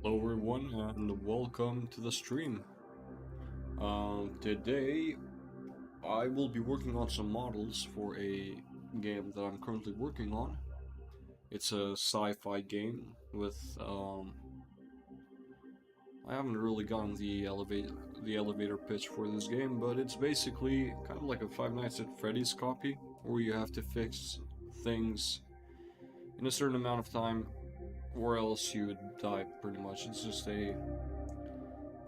Hello everyone and welcome to the stream. Today I will be working on some models for a game that I'm currently working on. It's a sci-fi game with I haven't really gotten the elevator pitch for this game, but it's basically kind of like a Five Nights at Freddy's copy, where you have to fix things in a certain amount of time, or else you would die. Pretty much, it's just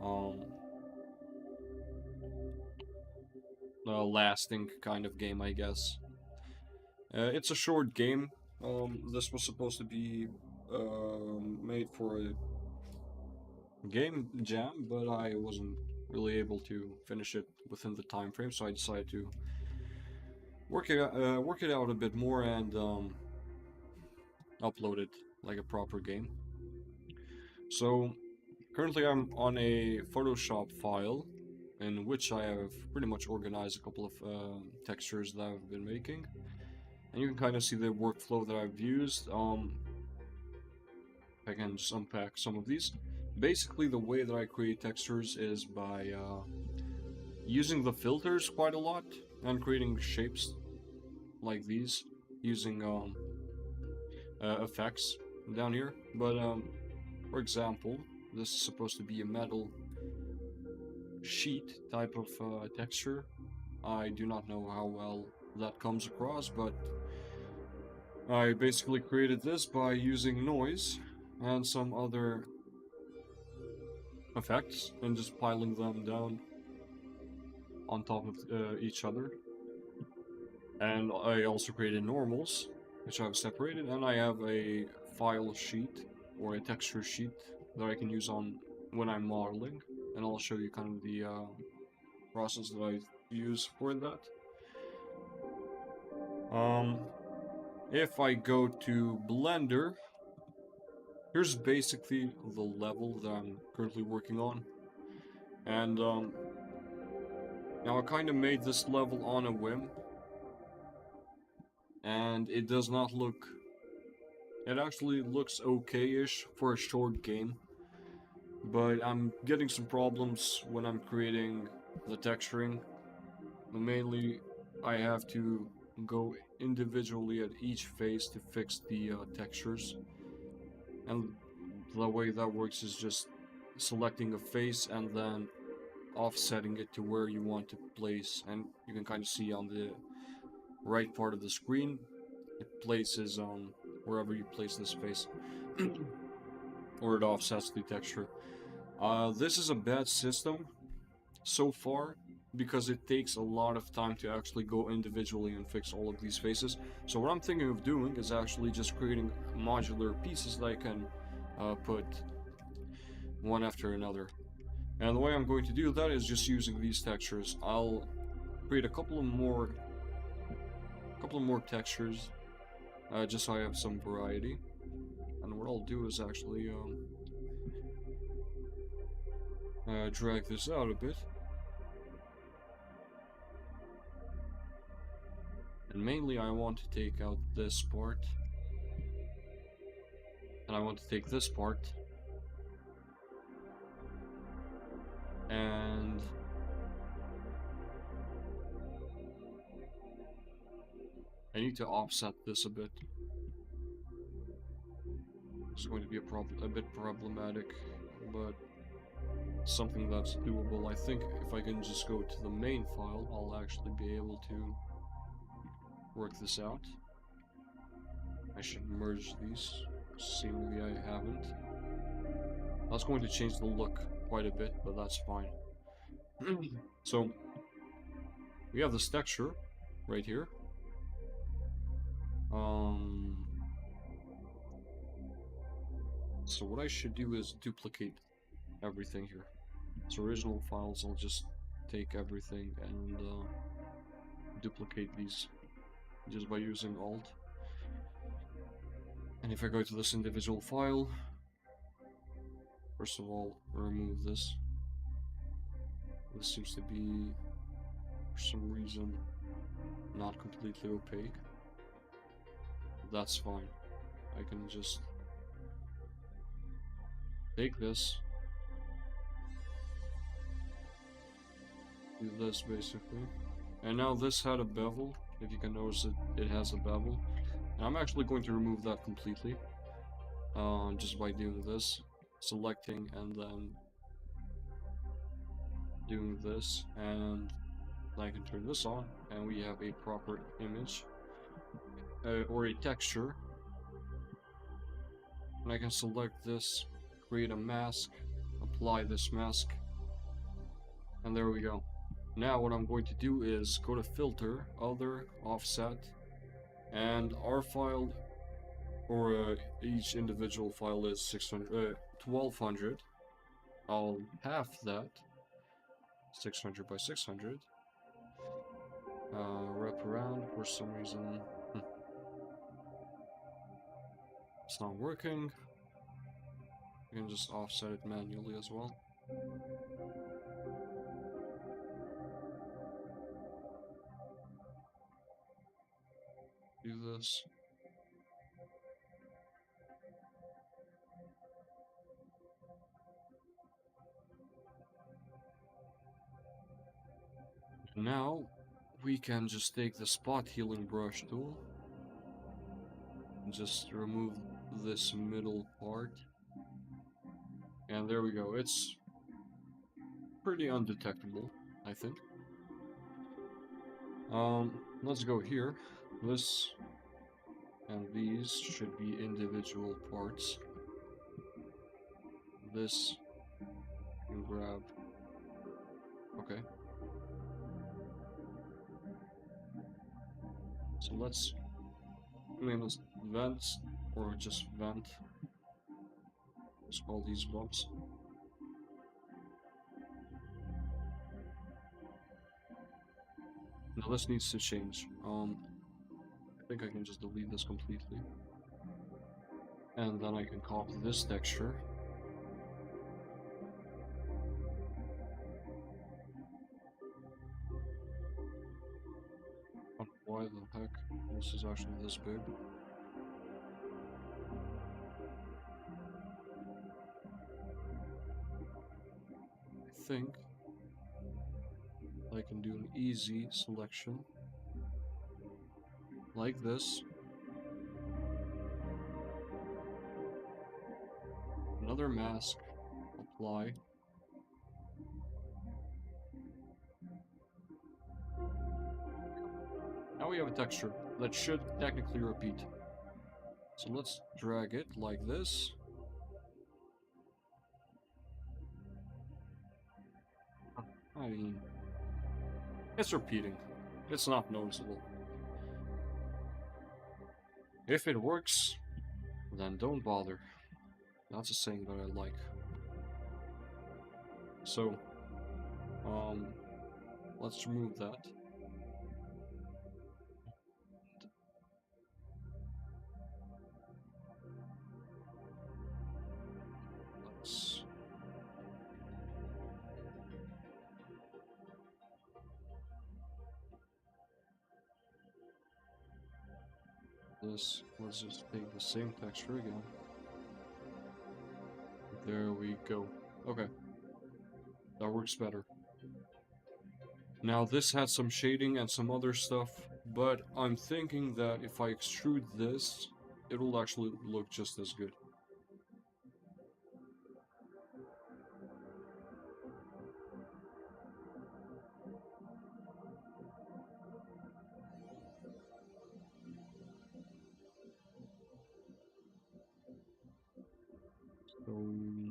um, a lasting kind of game, I guess. It's a short game. This was supposed to be made for a game jam, but I wasn't really able to finish it within the time frame, so I decided to work it out a bit more and upload it like a proper game. So currently I'm on a Photoshop file in which I have pretty much organized a couple of textures that I've been making. And you can kind of see the workflow that I've used. I can just unpack some of these. Basically, the way that I create textures is by using the filters quite a lot and creating shapes like these using effects down here. But for example, this is supposed to be a metal sheet type of texture. I do not know how well that comes across, but I basically created this by using noise and some other effects and just piling them down on top of each other. And I also created normals, which I've separated, and I have a file sheet or a texture sheet that I can use on when I'm modeling, and I'll show you kind of the process that I use for that. Um, if I go to Blender, here's basically the level that I'm currently working on, and now I kind of made this level on a whim, and it does not look. It actually looks okay-ish for a short game, but I'm getting some problems when I'm creating the texturing. Mainly, I have to go individually at each face to fix the textures, and the way that works is just selecting a face and then offsetting it to where you want to place, and you can kind of see on the right part of the screen, it places wherever you place this face, or it offsets the texture. This is a bad system so far because it takes a lot of time to actually go individually and fix all of these faces. So what I'm thinking of doing is actually just creating modular pieces that I can put one after another. And the way I'm going to do that is just using these textures. I'll create a couple of more textures just so I have some variety. And what I'll do is actually drag this out a bit. And mainly I want to take out this part. And I want to take this part. And I need to offset this a bit. It's going to be a bit problematic, but something that's doable. I think if I can just go to the main file, I'll actually be able to work this out. I should merge these. Seemingly I haven't. That's going to change the look quite a bit, but that's fine. So, we have this texture right here. So what I should do is duplicate everything here. So original files, I'll just take everything and duplicate these just by using Alt. And if I go to this individual file, first of all, remove this. This seems to be, for some reason, not completely opaque. That's fine. I can just take this, do this basically. And now this had a bevel. If you can notice it has a bevel. And I'm actually going to remove that completely. Just by doing this, selecting and then doing this, and I can turn this on, and we have a proper image, or a texture. And I can select this, create a mask, apply this mask, and there we go. Now what I'm going to do is go to filter, other, offset, and our file, or each individual file is 1200. I'll half that, 600 by 600. Wrap around for some reason. It's not working. You can just offset it manually as well. Do this. Now we can just take the spot healing brush tool and just remove this middle part. And there we go. It's pretty undetectable, I think. Let's go here. This and these should be individual parts. This can grab. Okay. So let's name this vents, or just vent. Let's call these bumps. Now this needs to change. I think I can just delete this completely. And then I can copy this texture. Why the heck this is actually this big? I think I can do an easy selection like this. Another mask, apply. Now we have a texture that should technically repeat. So let's drag it like this. I mean, it's repeating. It's not noticeable. If it works, then don't bother. That's a saying that I like. So, let's remove that. Let's let's just take the same texture again. There we go. Okay. That works better. Now this had some shading and some other stuff, but I'm thinking that if I extrude this, it will actually look just as good. So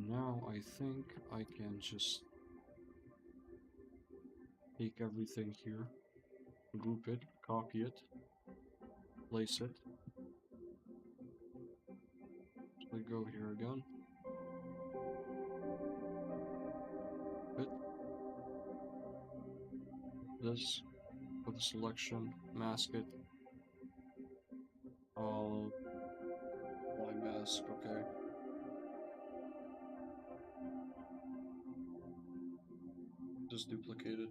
now I think I can just take everything here, group it, copy it, place it. So we go here again. Put this, put the selection, mask it. Apply mask, okay. Just duplicate it.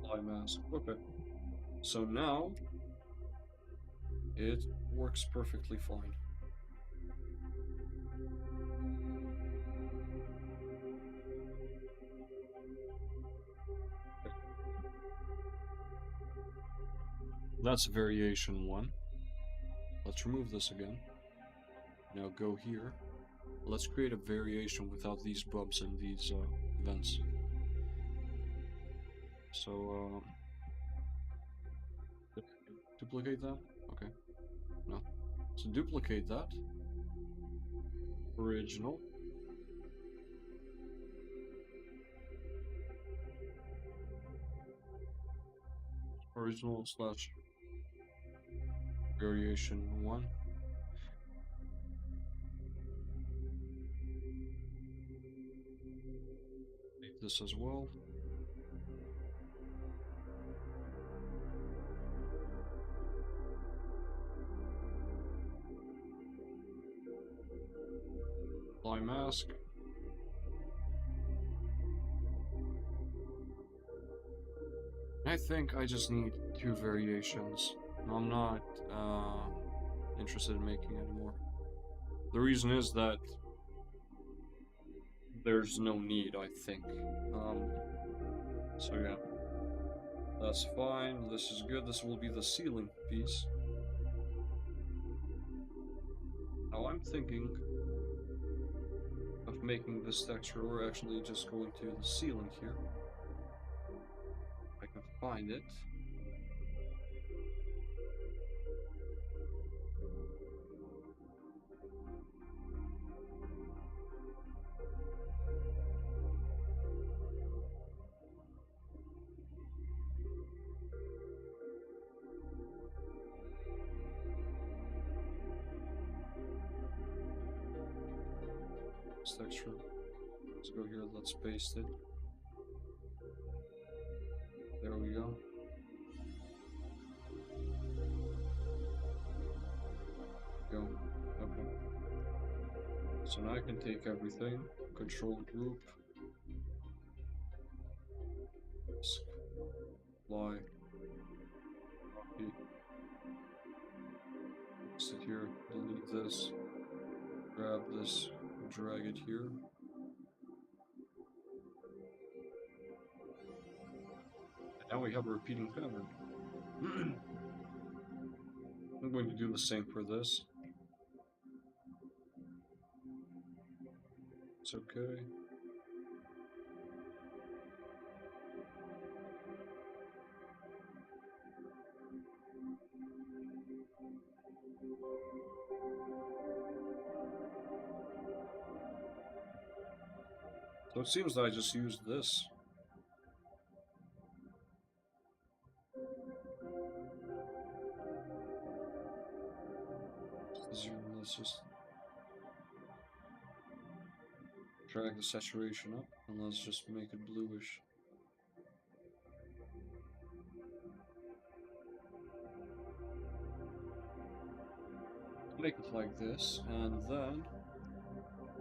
Apply mask. Okay. So now it works perfectly fine. That's variation one. Let's remove this again. Now go here. Let's create a variation without these bumps and these vents. So, duplicate that? Okay. No. So duplicate that. Original. Original slash variation 1. Make this as well. Apply mask. I think I just need 2 variations. I'm not interested in making any more. The reason is that there's no need, I think. So yeah, that's fine. This is good. This will be the ceiling piece. Now I'm thinking of making this texture, or actually just going to the ceiling here. If I can find it. This texture. Let's go here. Let's paste it. There we go. Go. Okay. So now I can take everything, control group, apply, copy, sit here, delete this, grab this, drag it here. And now we have a repeating pattern. I'm going to do the same for this. It's okay. So it seems that I just used this. Let's just drag the saturation up and let's just make it bluish. Make it like this and then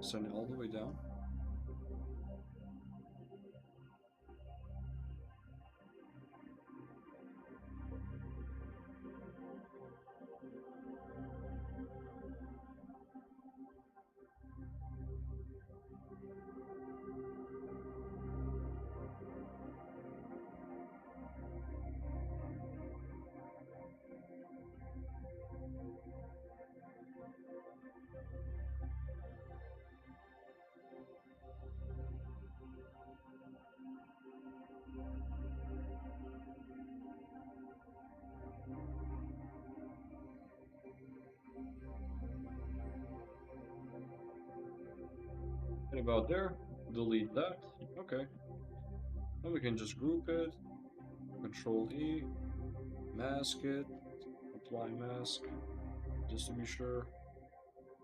send it all the way down. And about there, delete that. Okay. Now we can just group it, Control E, mask it, apply mask, just to be sure.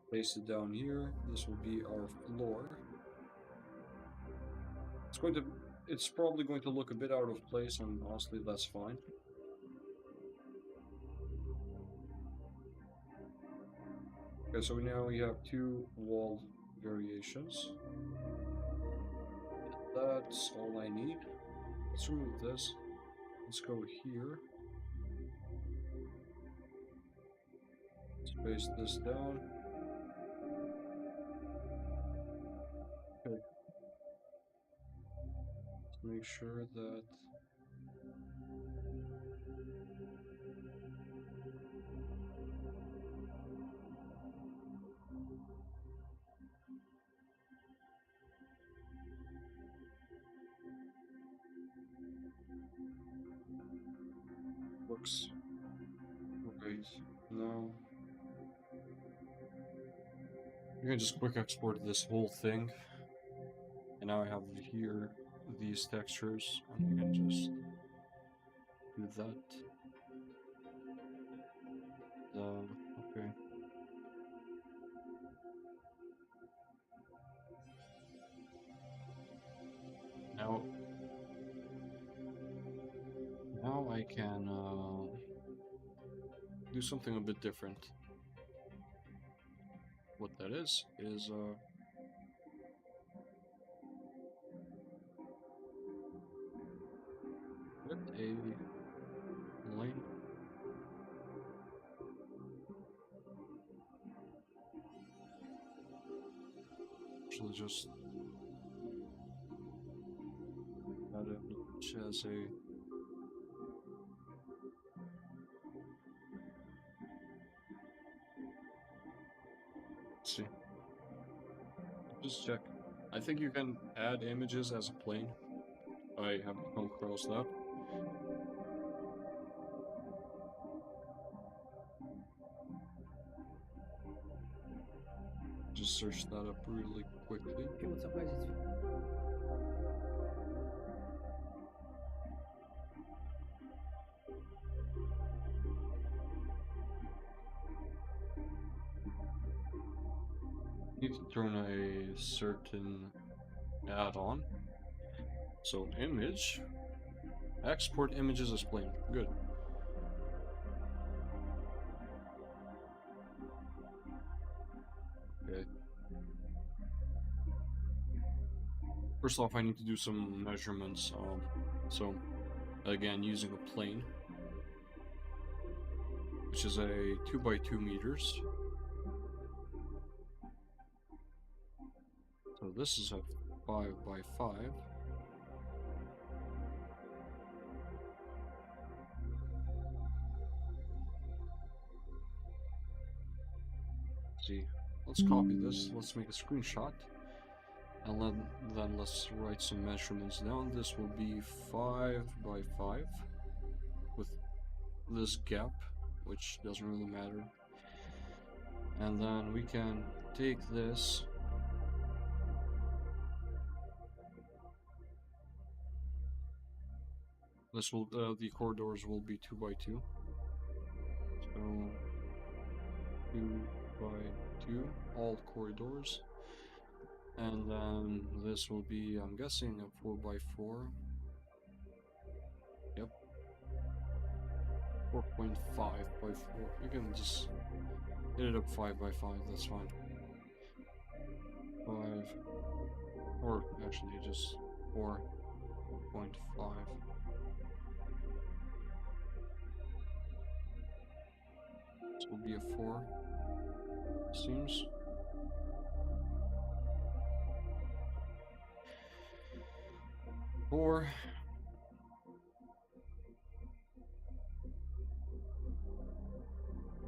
Place it down here. This will be our floor. It's probably going to look a bit out of place, and honestly, that's fine. Okay, so now we have 2 wall variations. That's all I need. Let's remove this. Let's go here. Space this down. Okay. Let's make sure that looks right. Now you can just quick export this whole thing, and now I have here these textures, and you can just do that. Okay. Now, now I can do something a bit different. What that is get a line. Actually, just add it which has a see. Just check. I think you can add images as a plane. I haven't come across that. Just search that up really quickly. Hey, what's up, guys? Need to turn a certain add-on. So image, export images as plane. Good. Okay. First off, I need to do some measurements. So again, using a plane, which is a 2 by 2 meters. So this is a 5 by 5. Let's see. Let's copy this. Let's make a screenshot. And then let's write some measurements down. This will be 5 by 5 with this gap, which doesn't really matter. And then we can take this. This will the corridors will be 2 by 2. So 2 by 2, all corridors. And then this will be, I'm guessing, a 4 by 4. Yep. 4.5 by 4. You can just hit it up 5 by 5, that's fine. 5. Or actually just 4.5. This will be a 4. Seems. Four.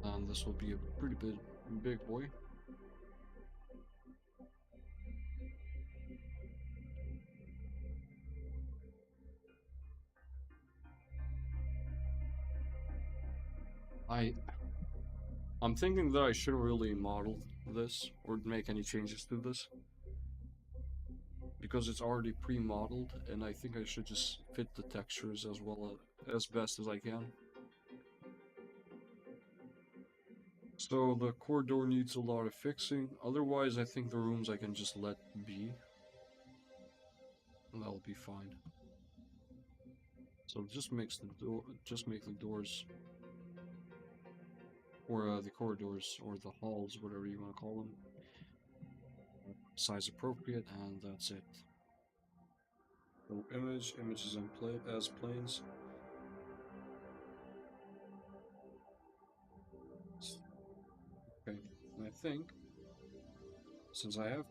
And this will be a pretty big boy. I'm thinking that I shouldn't really model this or make any changes to this because it's already pre-modeled, and I think I should just fit the textures as well as best as I can. So the corridor needs a lot of fixing. Otherwise, I think the rooms I can just let be. And that'll be fine. So just make the doors, or the corridors, or the halls, whatever you want to call them, size appropriate, and that's it. So images as planes. I think since I have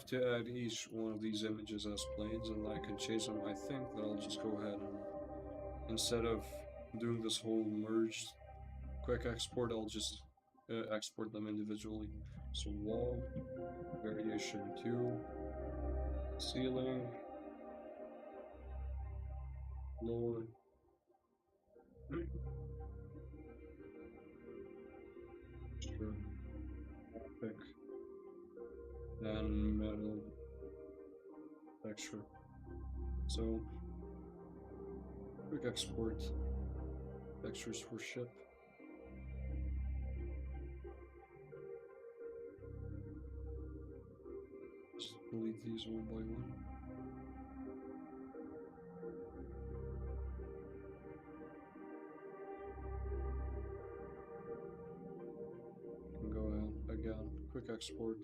to add each one of these images as planes and I can chase them, I think that I'll just go ahead and instead of doing this whole merged quick export, I'll just export them individually. So wall, variation 2, ceiling, floor, sure, pick, and metal texture. So quick export textures for ship. Just delete these one by one. Can go ahead again, quick export.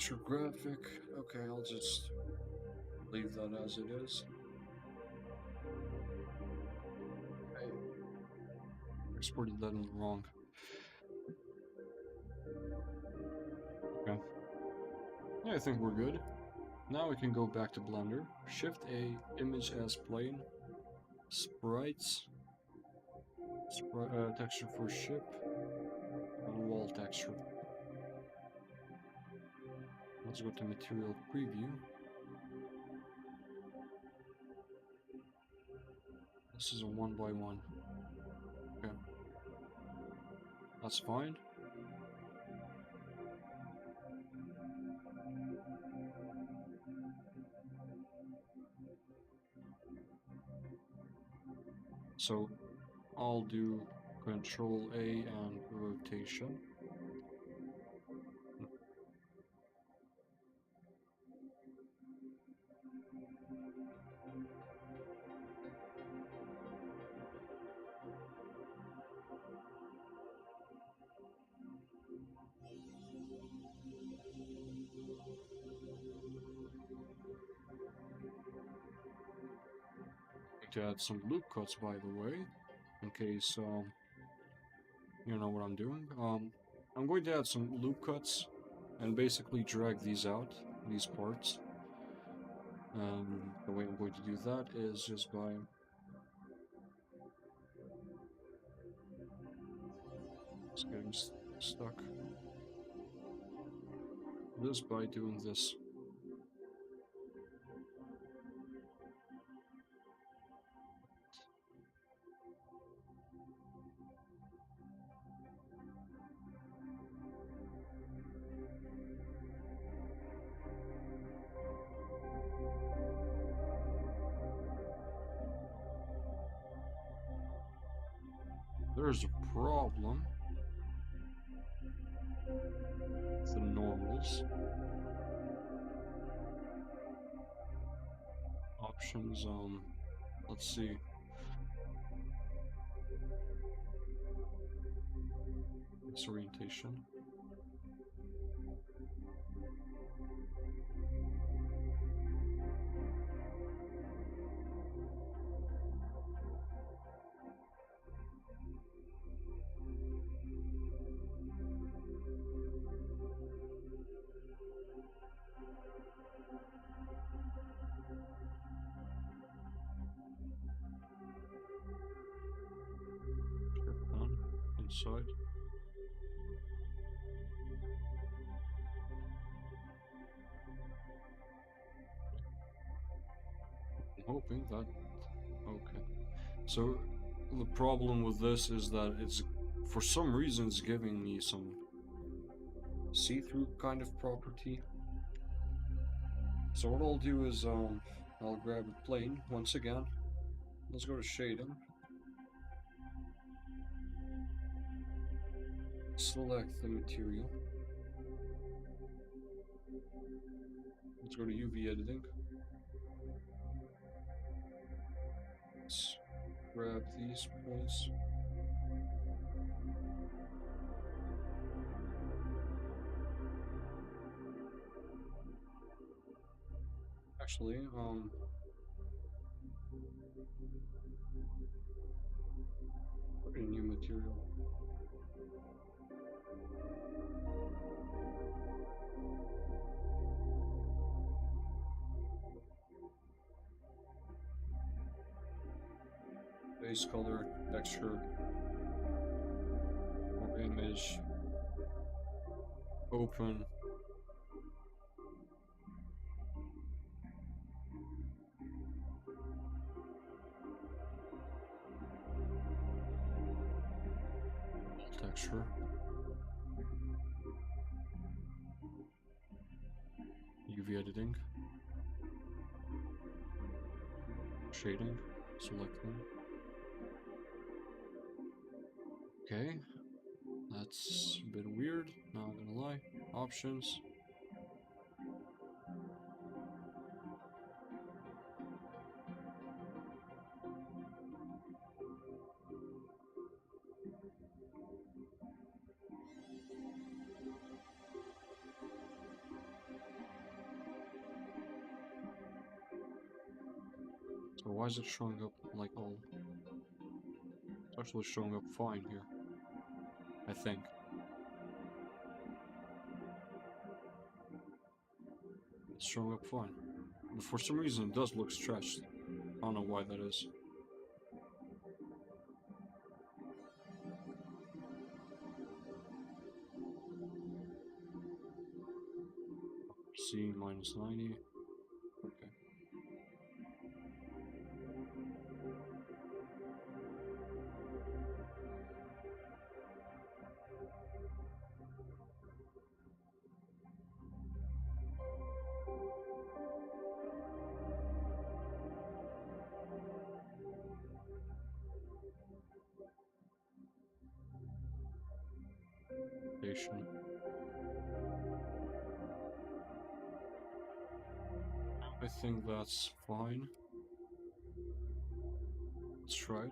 Picture graphic. Okay, I'll just leave that as it is. I exported that in the wrong. Okay. Yeah, I think we're good. Now we can go back to Blender. Shift A, image as plane, sprites, texture for ship, and wall texture. Let's go to material preview. This is a 1 by 1. Okay. That's fine. So I'll do Control A and rotation. To add some loop cuts, by the way, in case you know what I'm doing. I'm going to add some loop cuts and basically drag these out, these parts. The way I'm going to do that is just by getting stuck. Just by doing this. There's a problem. The normals. Options, let's see. Disorientation. Shift on inside. hoping that... Okay. So, the problem with this is that it's... For some reason, it's giving me some see-through kind of property. So what I'll do is, I'll grab a plane once again. Let's go to shading. Select the material. Let's go to UV editing. Let's grab these points. Actually, put a new material. Base color, texture, or image, open. Texture. UV editing. Shading. Select them. Okay. That's a bit weird, not gonna lie. Options. So why is it showing up like all? It's actually showing up fine here, I think. It's showing up fine. But for some reason it does look stretched. I don't know why that is. C minus 90. Okay. Station. I think that's fine. Let's try it.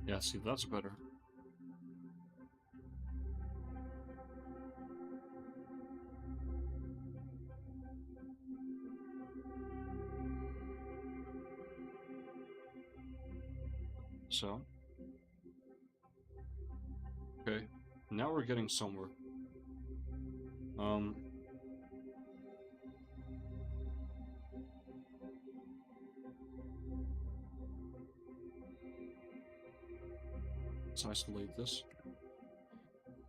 Yeah, see, that's better. So. Okay. Now we're getting somewhere. Let's isolate this.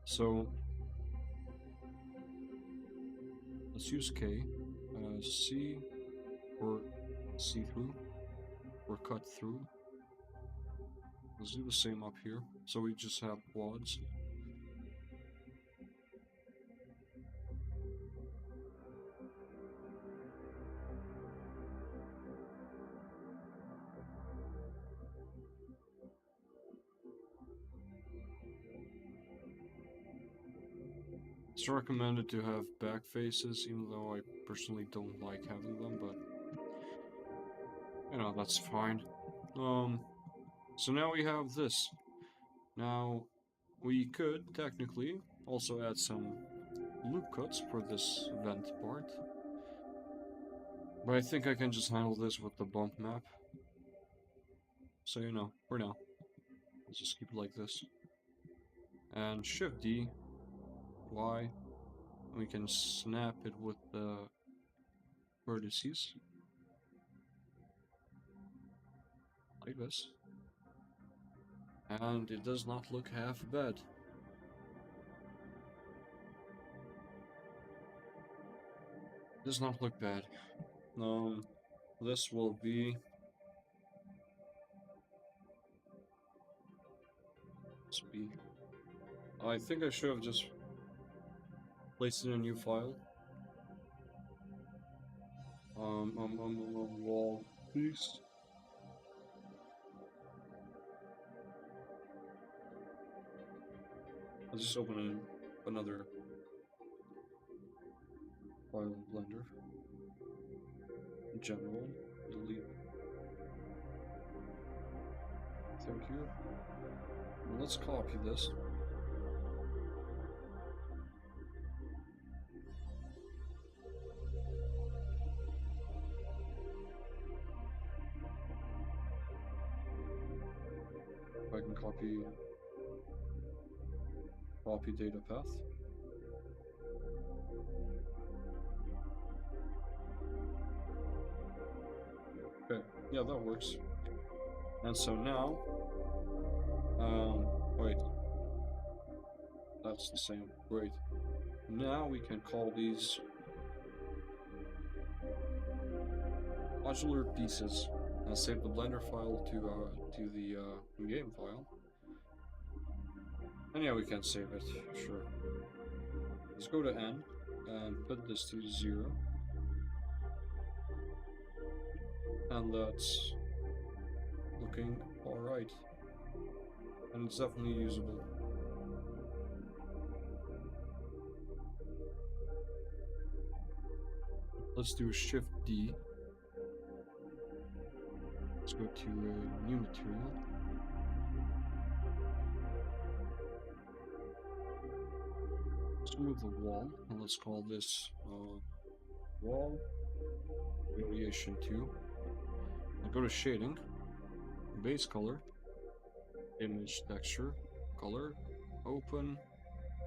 So, let's use K, C, or see-through, or cut through. Let's do the same up here. So we just have quads. It's recommended to have back faces, even though I personally don't like having them, but you know, that's fine. So now we have this. Now, we could technically also add some loop cuts for this vent part. But I think I can just handle this with the bump map. So you know, for now. Let's just keep it like this. And Shift D, Y, and we can snap it with the vertices like this, and it does not look half bad. Does not look bad. This will be. I think I should have just placed in a new file. Wall, please. I'll just open another file in Blender. General, delete. Thank you. Now let's copy this. If I can copy data path. Okay, yeah, that works. And so now, wait, that's the same. Great. Now we can call these modular pieces and save the Blender file to the game file. And yeah, we can save it, sure. Let's go to N and put this to 0. And that's looking alright. And it's definitely usable. Let's do a Shift D. Let's go to new material. Let's move the wall, and let's call this wall variation 2. I'll go to shading, base color, image texture, color, open,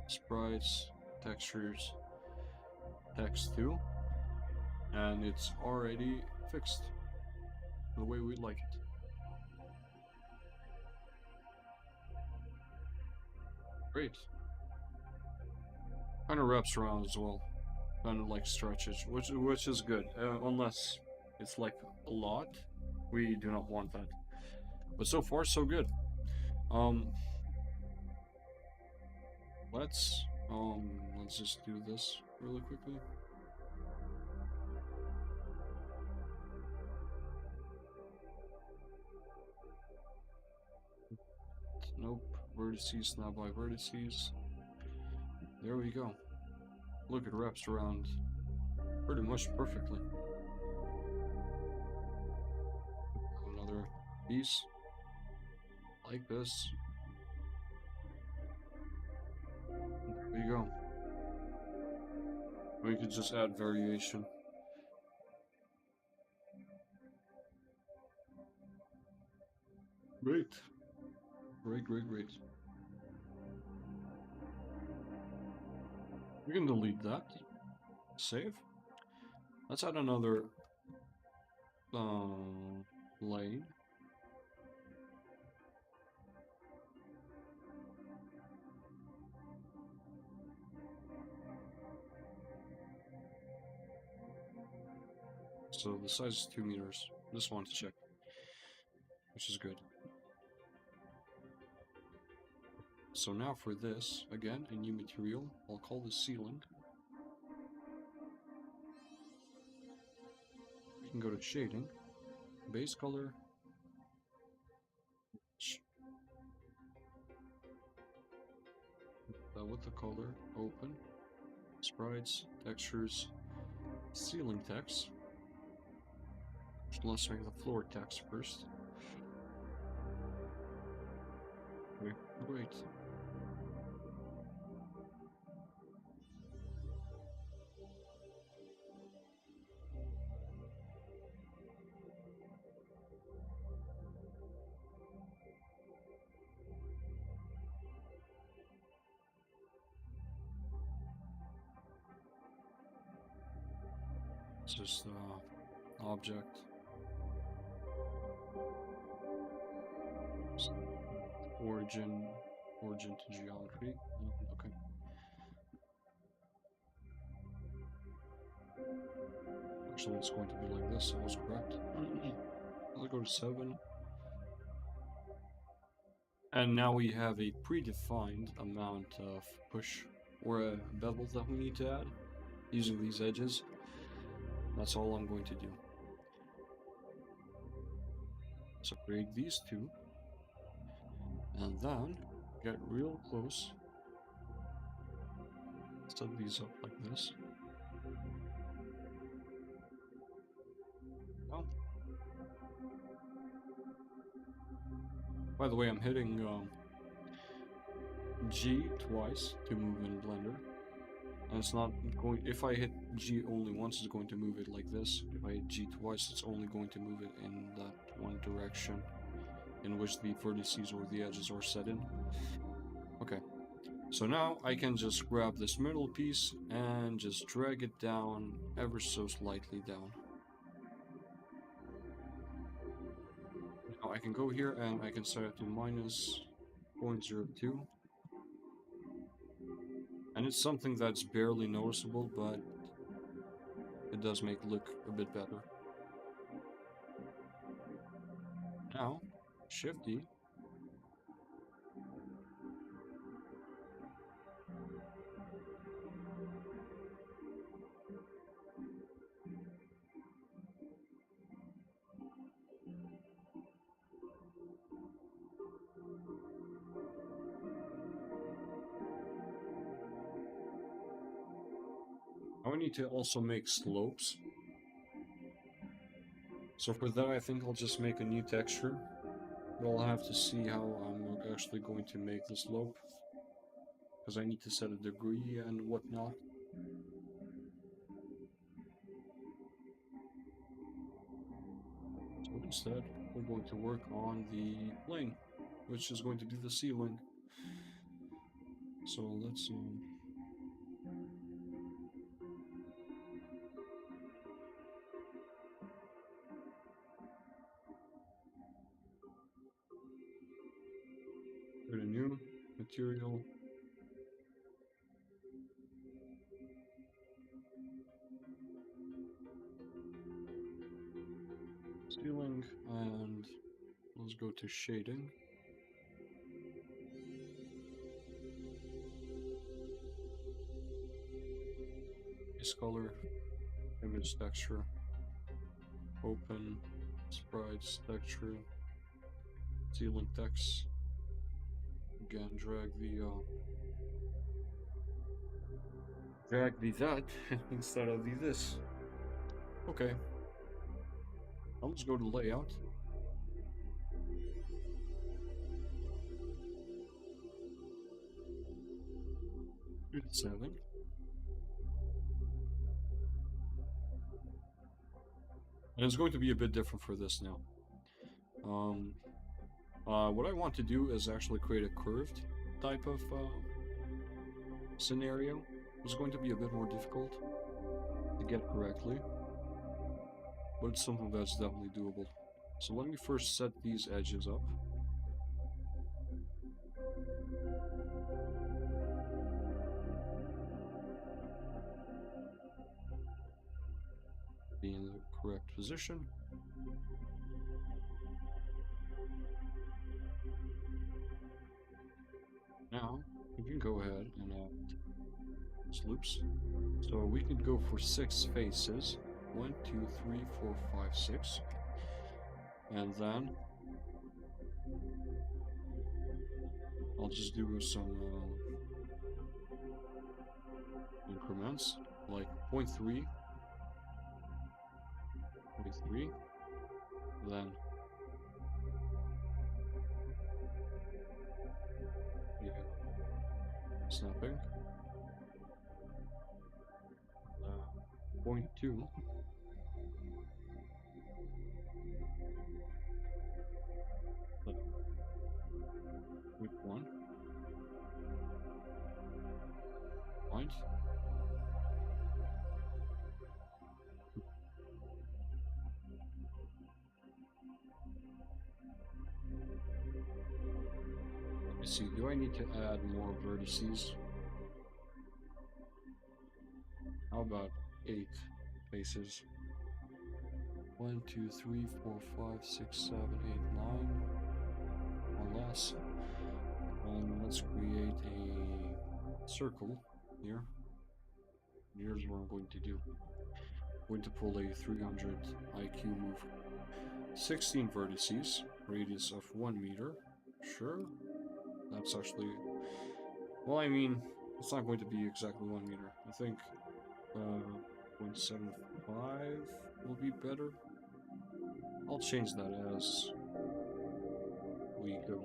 sprites, textures, text 2, and it's already fixed the way we like it. Great. Kind of wraps around as well, kind of like stretches, which is good, unless it's like a lot. We do not want that. But so far, so good. Let's just do this really quickly. Nope. Vertices, not by vertices. There we go. Look, it wraps around pretty much perfectly. Another piece like this. There you go. We could just add variation. Great. Great. We can delete that. Save. Let's add another lane. So the size is 2 meters. Just want to check, which is good. So now for this, again, a new material. I'll call this ceiling. We can go to shading, base color, with the color, open, sprites, textures, ceiling text. Let's make the floor text first. Okay, great. It's just object. Origin, origin to geometry. Okay. Actually, it's going to be like this. I was correct. Let's go to 7. And now we have a predefined amount of push or a bevel that we need to add using these edges. That's all I'm going to do. So create these two, and then get real close. Set these up like this. Oh. By the way, I'm hitting G twice to move in Blender. And it's not going, if I hit G only once, it's going to move it like this. If I hit G twice, it's only going to move it in that one direction in which the vertices or the edges are set in. Okay, so now I can just grab this middle piece and just drag it down ever so slightly down. Now I can go here and I can set it to minus 0.02. And it's something that's barely noticeable, but it does make it look a bit better. Now, Shift D. Now I need to also make slopes. So for that, I think I'll just make a new texture. But I'll have to see how I'm actually going to make the slope. Because I need to set a degree and whatnot. So instead, we're going to work on the plane, which is going to be the ceiling. So let's create a new material. Ceiling, and let's go to shading. Base color, image texture, open, sprites, texture, ceiling text. Again, drag that instead of the this. Okay. Now let's go to layout. Do the 7. And it's going to be a bit different for this now. What I want to do is actually create a curved type of scenario. It's going to be a bit more difficult to get correctly, but it's something that's definitely doable. So let me first set these edges up. Be in the correct position. Now, we can go ahead and add loops. So we could go for 6 faces. 1, 2, 3, 4, 5, 6. And then I'll just do some increments, like 0.3, 0.3, then yeah, snapping, 0.2, with 1, point, Let's see, do I need to add more vertices? How about 8 faces? 1, 2, 3, 4, 5, 6, 7, 8, 9. Or less. And let's create a circle here. Here's what I'm going to do. I'm going to pull a 300 IQ move. 16 vertices, radius of 1 meter. Sure. That's actually... Well, I mean, it's not going to be exactly 1 meter. I think 0.75 will be better. I'll change that as we go.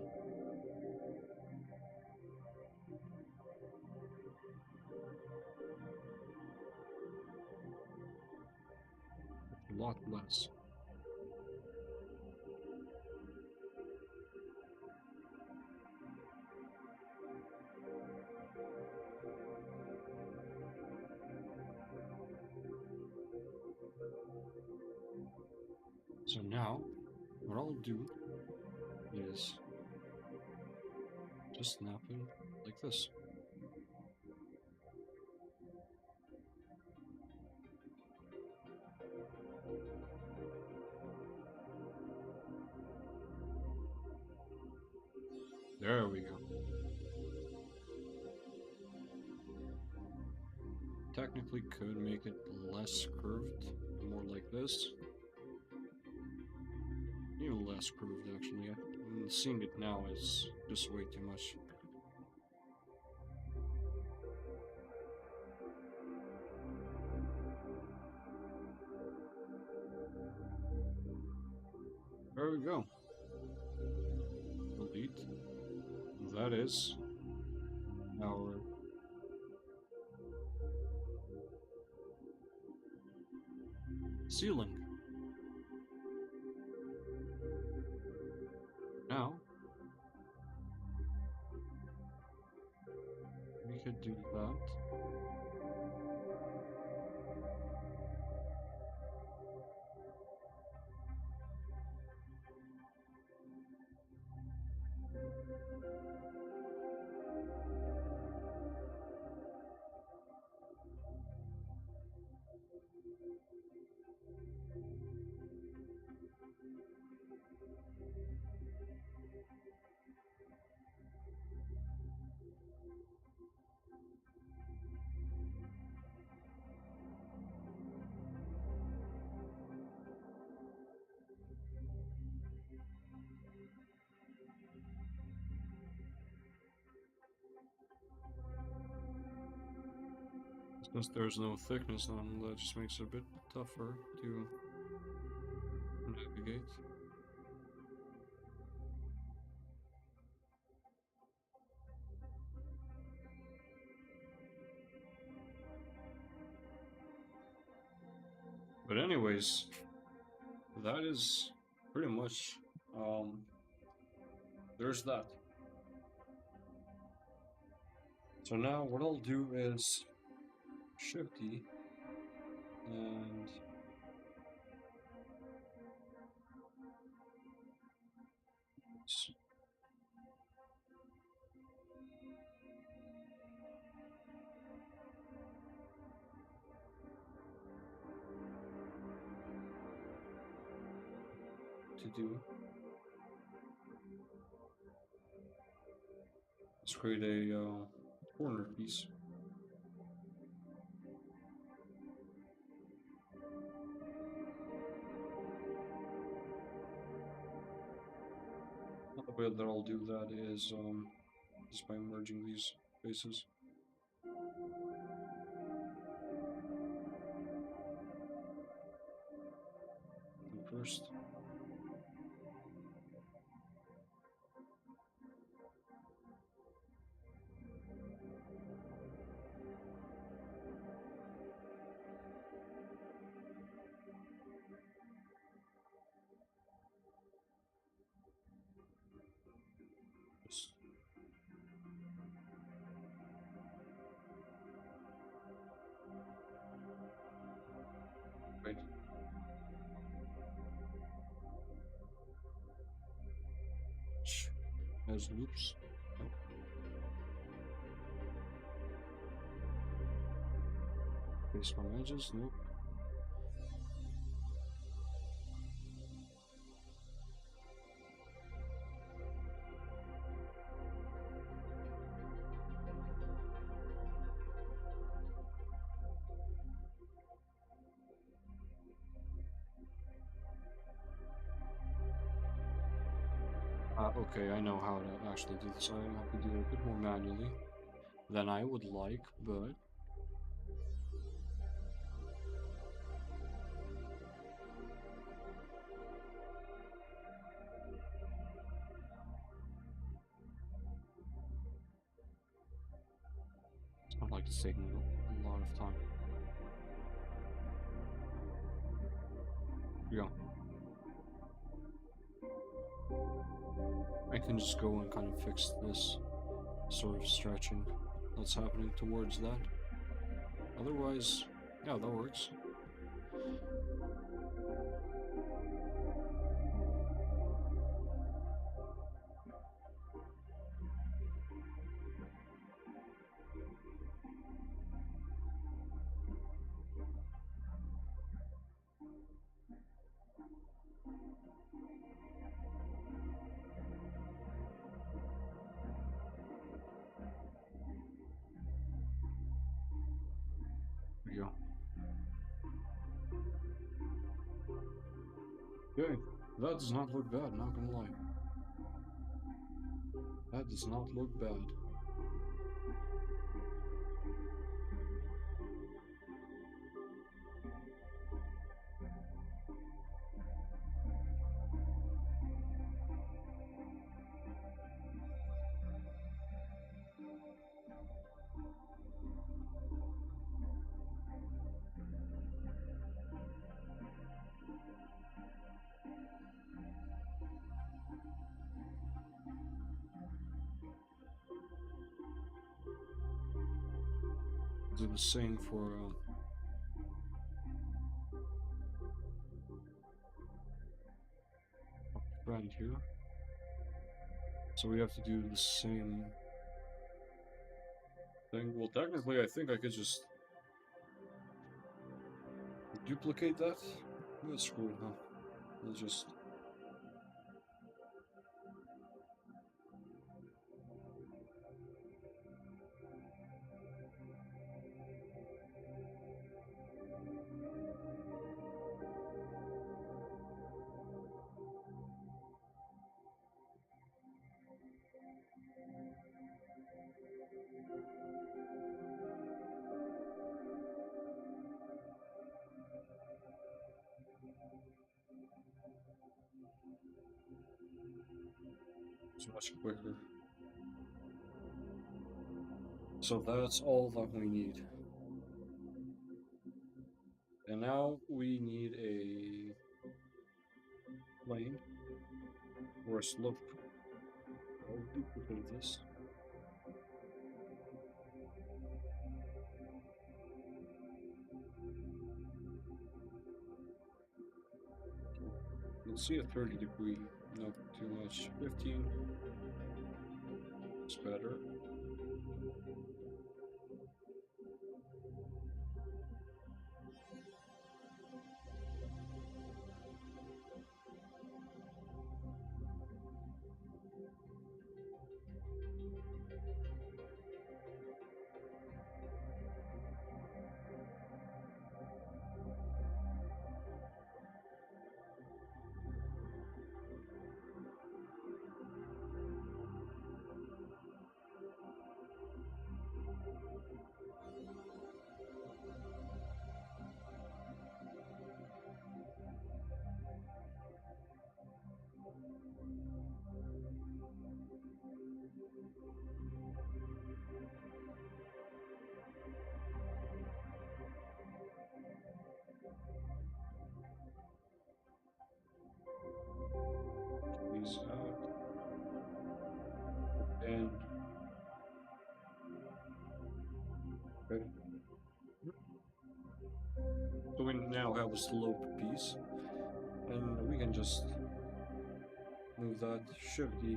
A lot less. So now, what I'll do is just snap it like this. There we go. Technically could make it less curved, more like this. Even less curved, actually. Seeing it now is just way too much. There we go. Delete. That is our ceiling. Now, we could do that. Since there's no thickness on, that just makes it a bit tougher to navigate. But anyways, that is pretty much, there's that. So now what I'll do is Shift E and to do. Let's create a corner piece. The way that I'll do that is just by merging these faces. And first. Wait. As loops. Oh. Face my edges, nope. Okay, I know how to actually do this. I have to do it a bit more manually than I would like, but it's not like it's taking a lot of time. Yeah, I can just go and kind of fix this sort of stretching that's happening towards that. Otherwise, yeah, that works. There we go. Okay, that does not look bad, not gonna lie. That does not look bad. Do the same for friend here. So we have to do the same thing. Well, technically, I think I could just duplicate that. But screw it, huh? We'll just. It's much quicker. So that's all that we need. And now we need a plane or a slope. I'll duplicate this. Let's see a 30-degree. Not too much. 15 is better. These out. And okay. So we now have a slope piece. And we can just move that Shift D.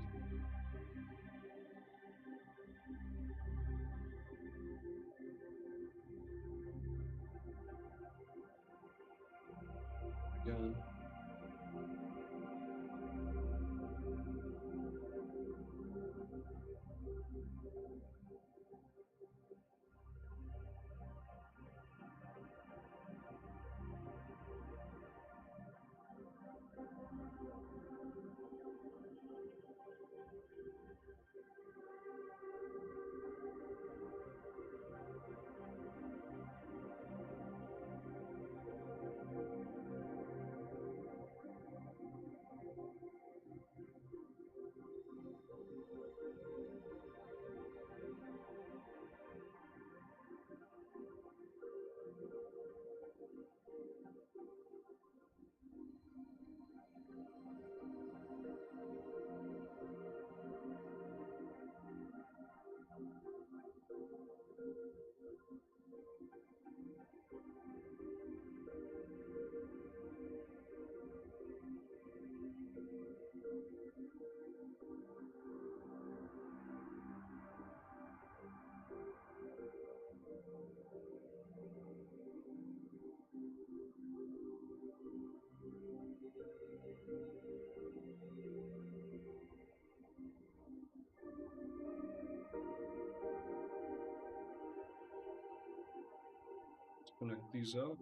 these out.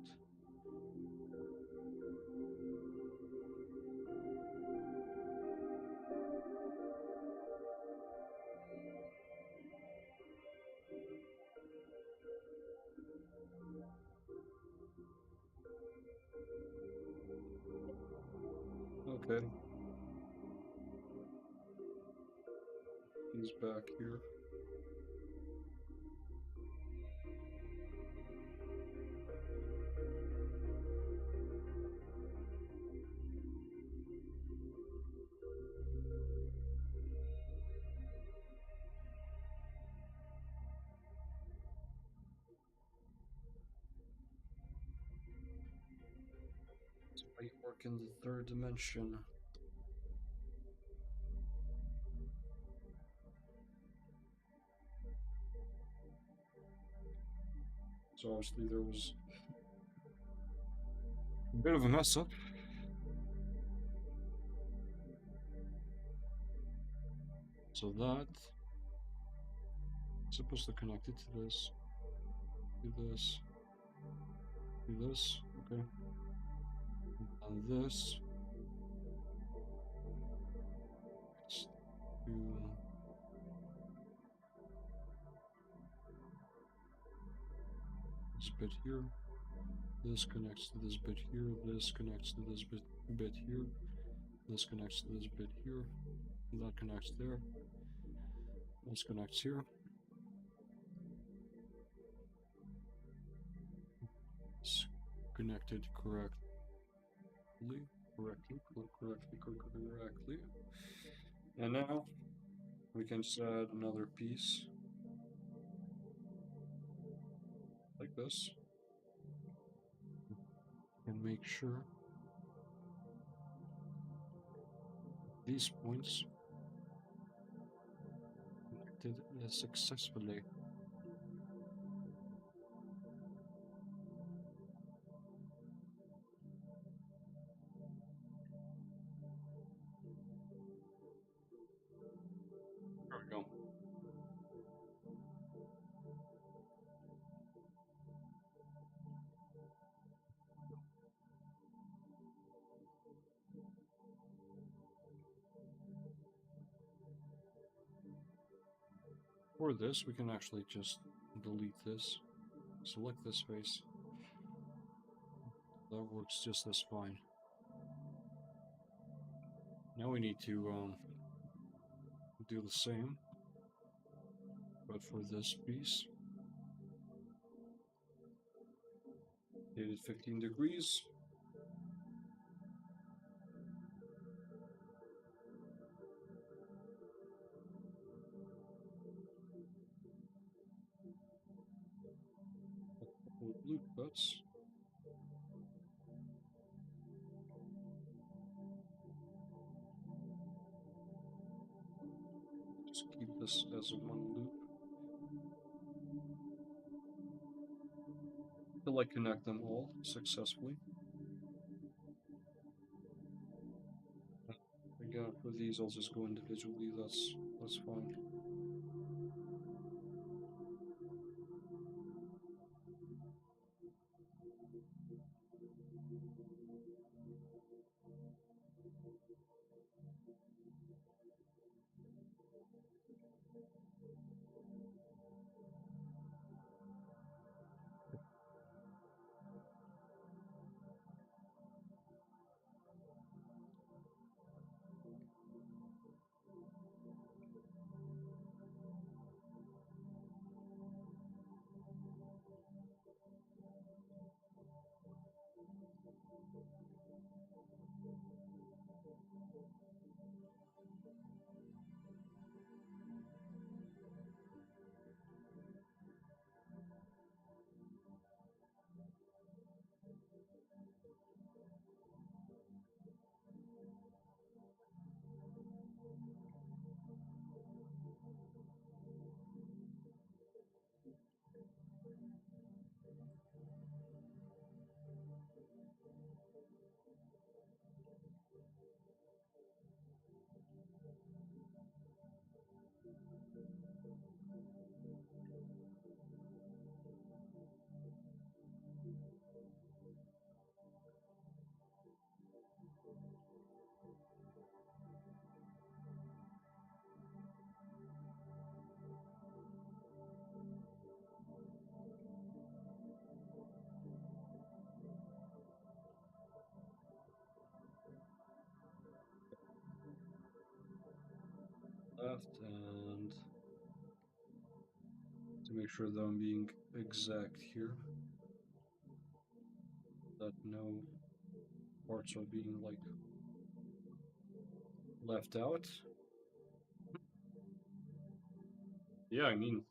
Okay. He's back here. So I work in the third dimension. So obviously there was a bit of a mess up. So that is supposed to connect it to this, to this, to this, okay. And this is to this bit here. This connects to this bit here. This connects to this bit here. This connects to this bit here. That connects there. This connects here. It's connected correctly. Correctly. And now we can just add another piece like this. And make sure these points connected successfully. There we go. For this, we can actually just delete this. Select this face. That works just as fine. Now we need to do the same, but for this piece. Hit it 15 degrees. A couple of loop cuts. Just keep this as a one loop. Till I connect them all successfully. Again, for these, I'll just go individually. That's fine. left, and to make sure that I'm being exact here, that no parts are being like left out. Yeah, I mean,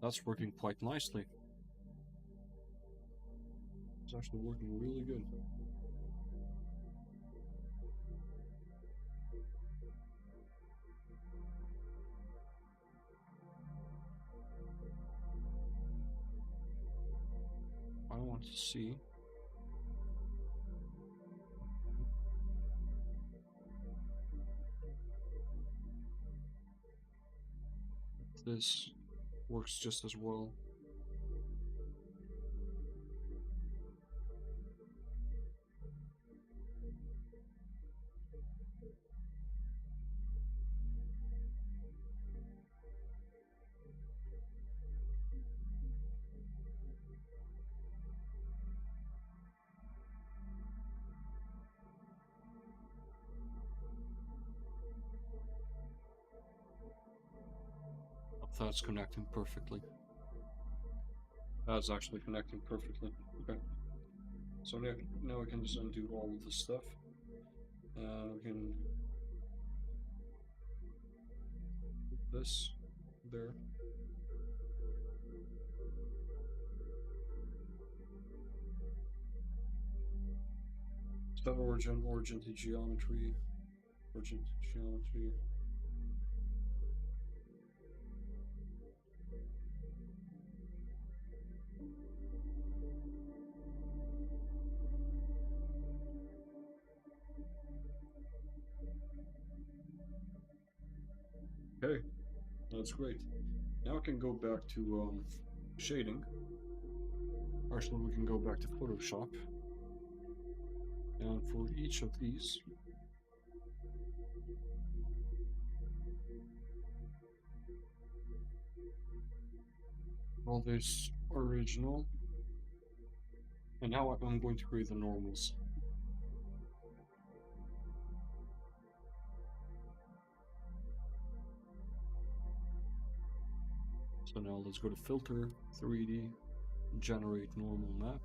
that's working quite nicely. It's actually working really good. I want to see if this works just as well. If that's connecting perfectly. That's actually connecting perfectly. Okay. So now we can just undo all of this stuff. We can put this there. Step origin to geometry, origin to geometry. Okay, that's great. Now I can go back to shading. Actually, we can go back to Photoshop. And for each of these, all this original. And now I'm going to create the normals. So now let's go to Filter, 3D, Generate Normal Map.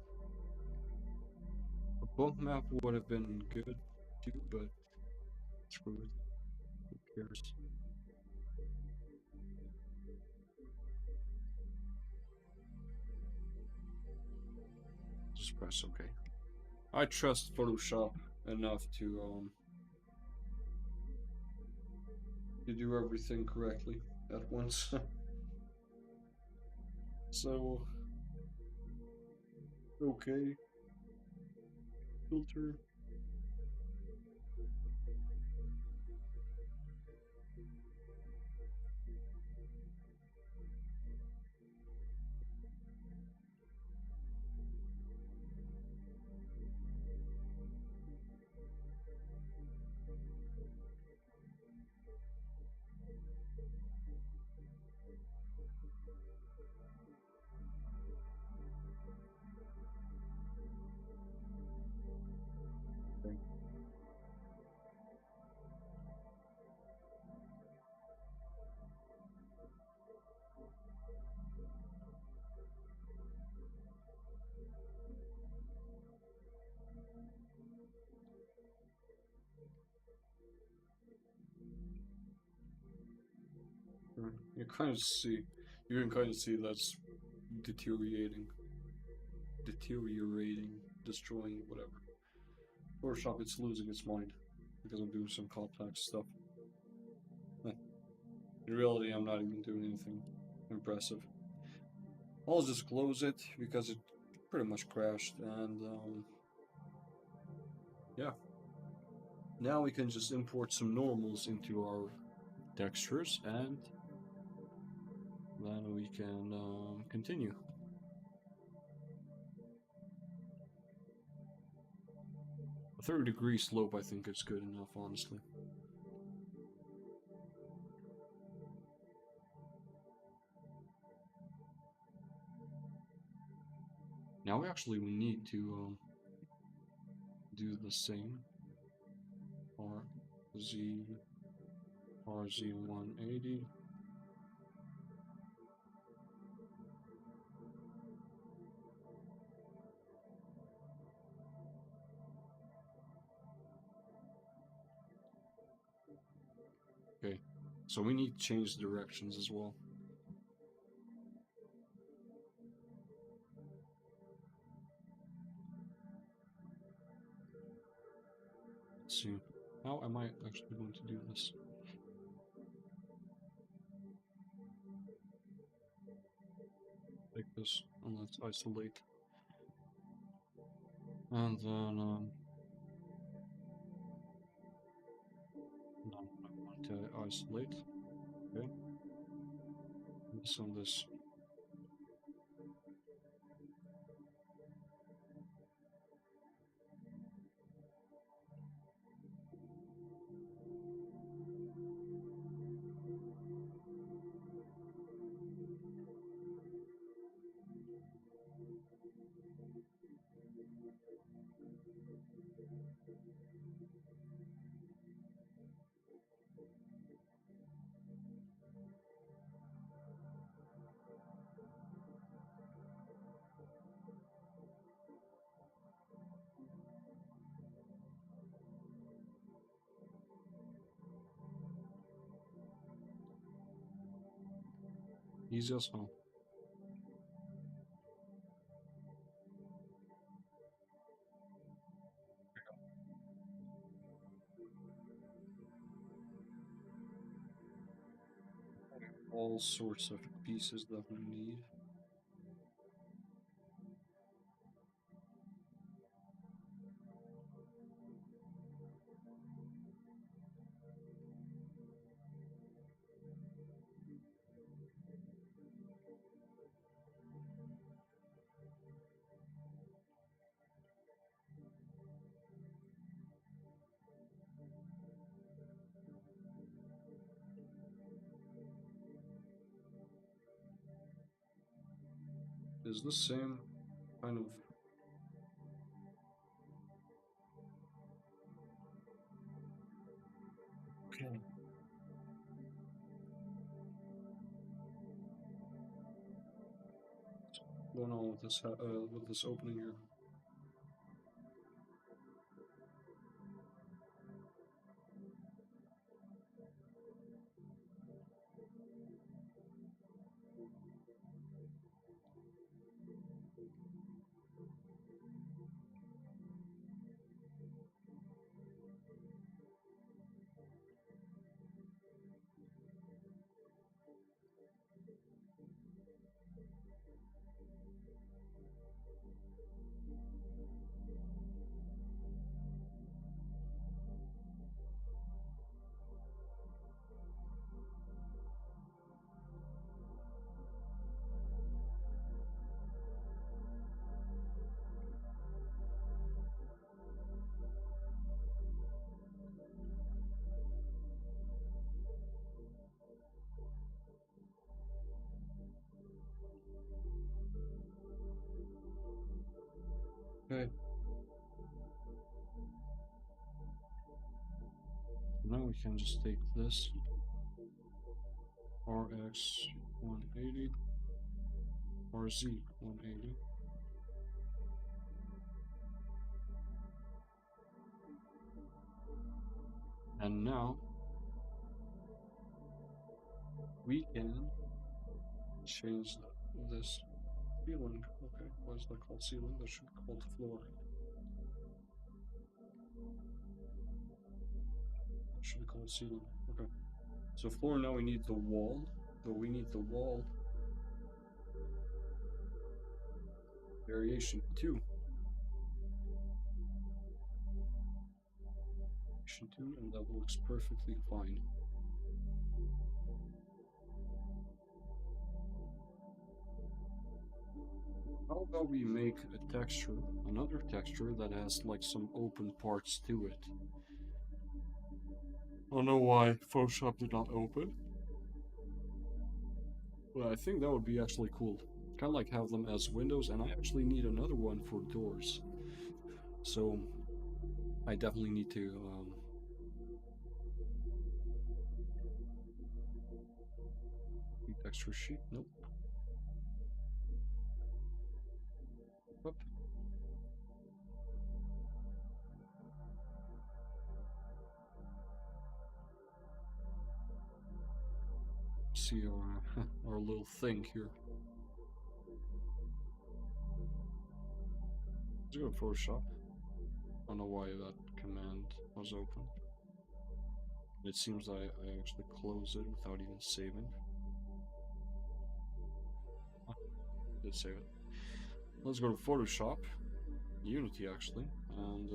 A bump map would have been good too, but screw it. Who cares? Just press OK. I trust Photoshop enough to do everything correctly at once. So okay, filter. Okay. You kind of see, you can kind of see that's deteriorating, destroying, whatever. Photoshop, it's losing its mind because I'm doing some complex stuff. In reality, I'm not even doing anything impressive. I'll just close it because it pretty much crashed, and yeah. Now we can just import some normals into our textures, and then we can continue. A 30-degree slope, I think, is good enough, honestly. Now we actually need to do the same. R, Z, RZ180. Okay, so we need to change directions as well. Let's see. How am I actually going to do this? Take this and let's isolate. And then, no, I want to isolate. Okay. This and this. Easy as hell. All sorts of pieces that we need. Is the same kind of okay. Going on with this opening here. Okay. Now we can just take this RX 180, RZ 180. And now we can change this ceiling. Okay, why is that called ceiling? That should be called floor. That should be called ceiling. Okay. So floor, now we need the wall. But we need the wall variation 2. Variation 2, and that looks perfectly fine. How about we make a texture, another texture that has like some open parts to it? I don't know why Photoshop did not open, but I think that would be actually cool. Kind of like have them as windows, and I actually need another one for doors. So I definitely need to texture sheet. Nope. Whoop. See our our little thing here. Let's go to Photoshop. I don't know why that command was open. It seems I actually closed it without even saving. Oh, did save it. Let's go to Photoshop, Unity actually, and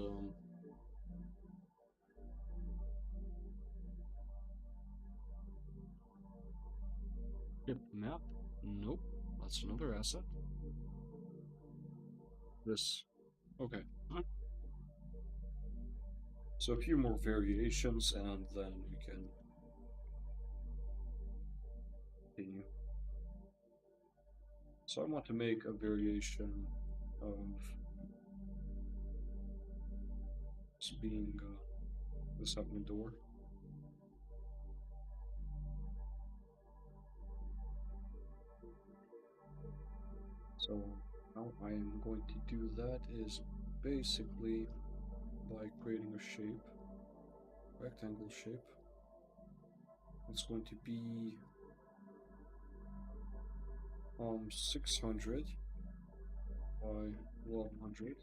yep, map. Nope, that's another asset. This, okay. So a few more variations, and then we can continue. So I want to make a variation of this being this having a door. So how I am going to do that is basically by creating a shape, rectangle shape. It's going to be 600 by 1200.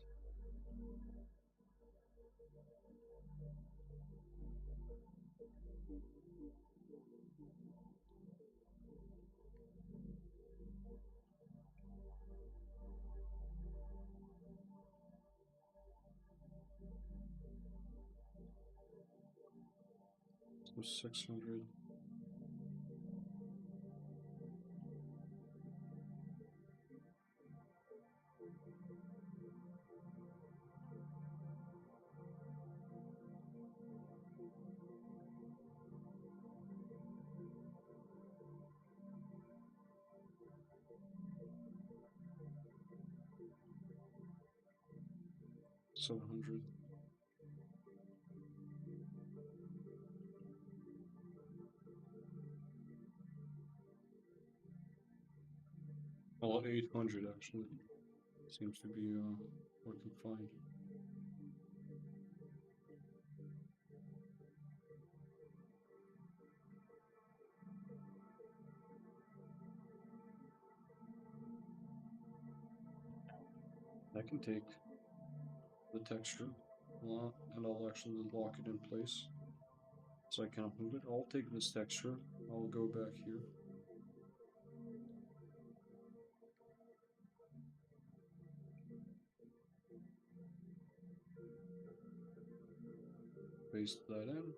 So 600. Seven hundred. Well, 800 actually seems to be working fine. I can take the texture and I'll actually lock it in place so I can't move it. I'll take this texture, I'll go back here. Paste that in.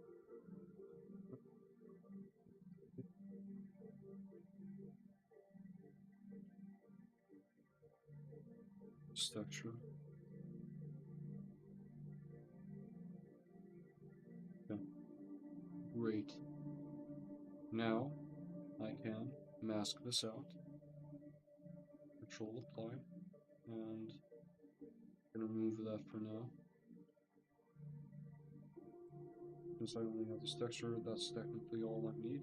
This texture. Okay. Great. Now I can mask this out. Control apply, and I'm gonna remove that for now. Since I only have this texture, that's technically all I need.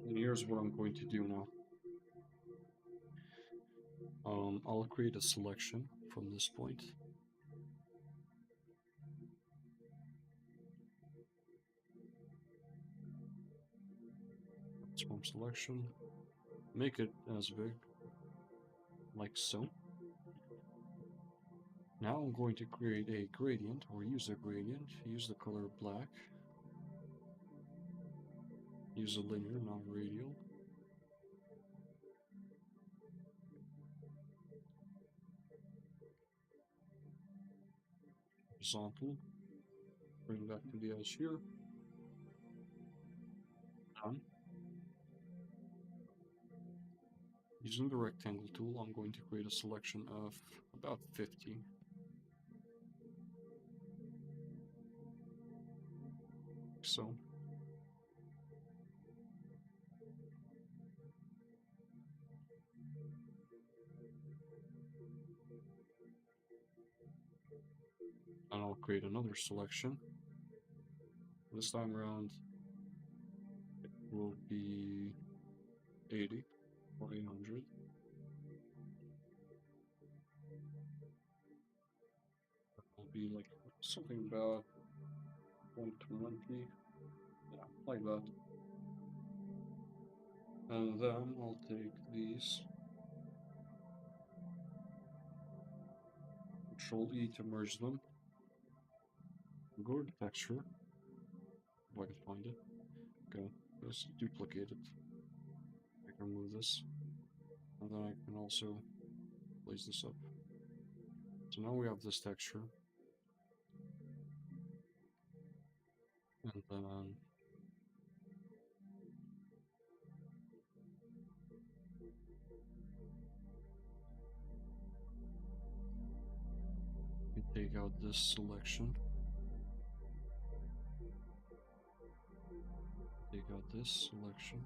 And here's what I'm going to do now. I'll create a selection from this point. Transform selection. Make it as big, like so. Now I'm going to create a gradient, or use a gradient. Use the color black. Use a linear, not radial. Horizontal. Bring that to the edge here. Done. Using the rectangle tool, I'm going to create a selection of about 50. Like so. And I'll create another selection. This time around, it will be 80 or 800. That will be like something about 120. Yeah, like that. And then I'll take these. Control E to merge them. Go to texture. If I can find it. Okay, let's duplicate it. I can remove this. And then I can also place this up. So now we have this texture. And then we take out this selection. Take out this selection.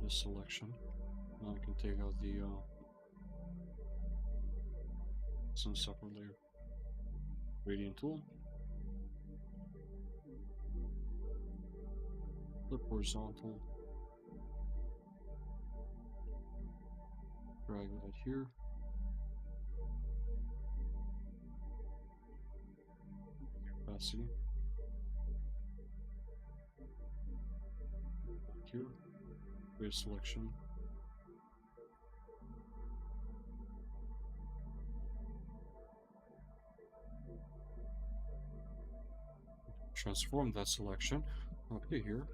This selection. Now I can take out the some separate layer. Gradient tool. Flip horizontal. Drag that here. Opacity. Here. Create a selection. Transform that selection. Okay, here.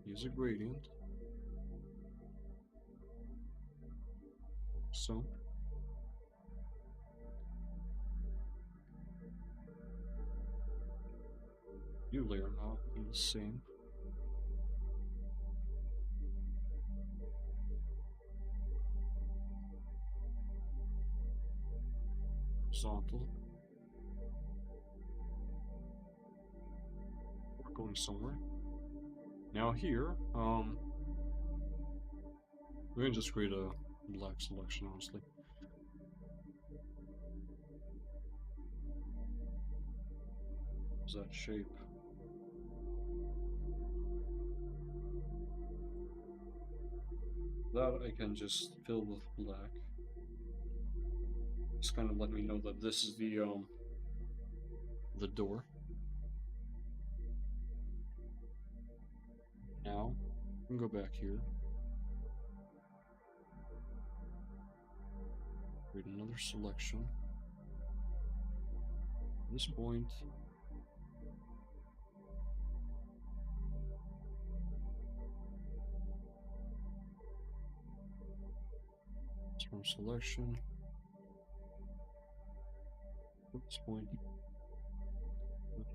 Use a gradient. So. New layer now. Do the same. Horizontal. We're going somewhere. Now here, we're gonna just create a black selection, honestly. What's that shape? That I can just fill with black. Just kind of let me know that this is the door. Now, we can go back here. Create another selection. At this point, from selection. At this point,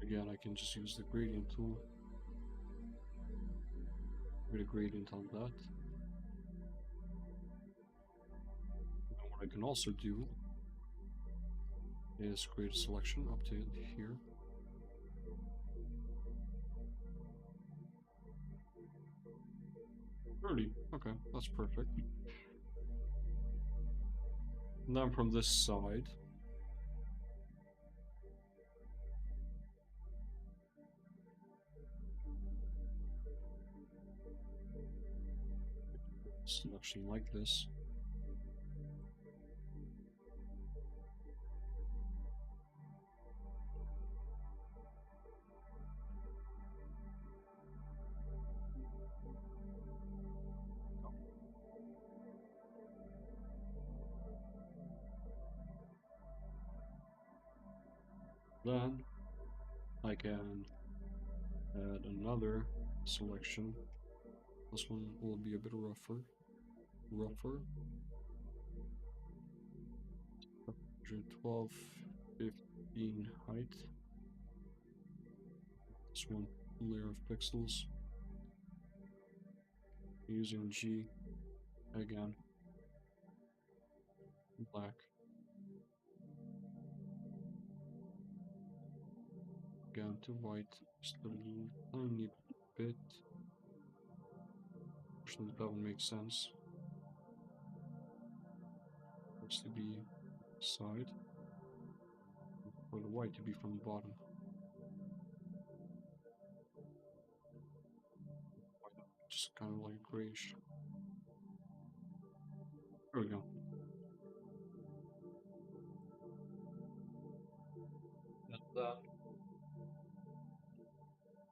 again, I can just use the gradient tool. Create a gradient on that. And what I can also do is create a selection up to here. Okay, that's perfect. And then from this side, selection like this. Then I can add another selection. This one will be a bit rougher. 112, 15 height. This one layer of pixels. Using G again. Black. Again to white. Just a tiny bit. Actually, that would make sense. Looks to be side. For the white to be from the bottom. just kind of like grayish. There we go. And I'm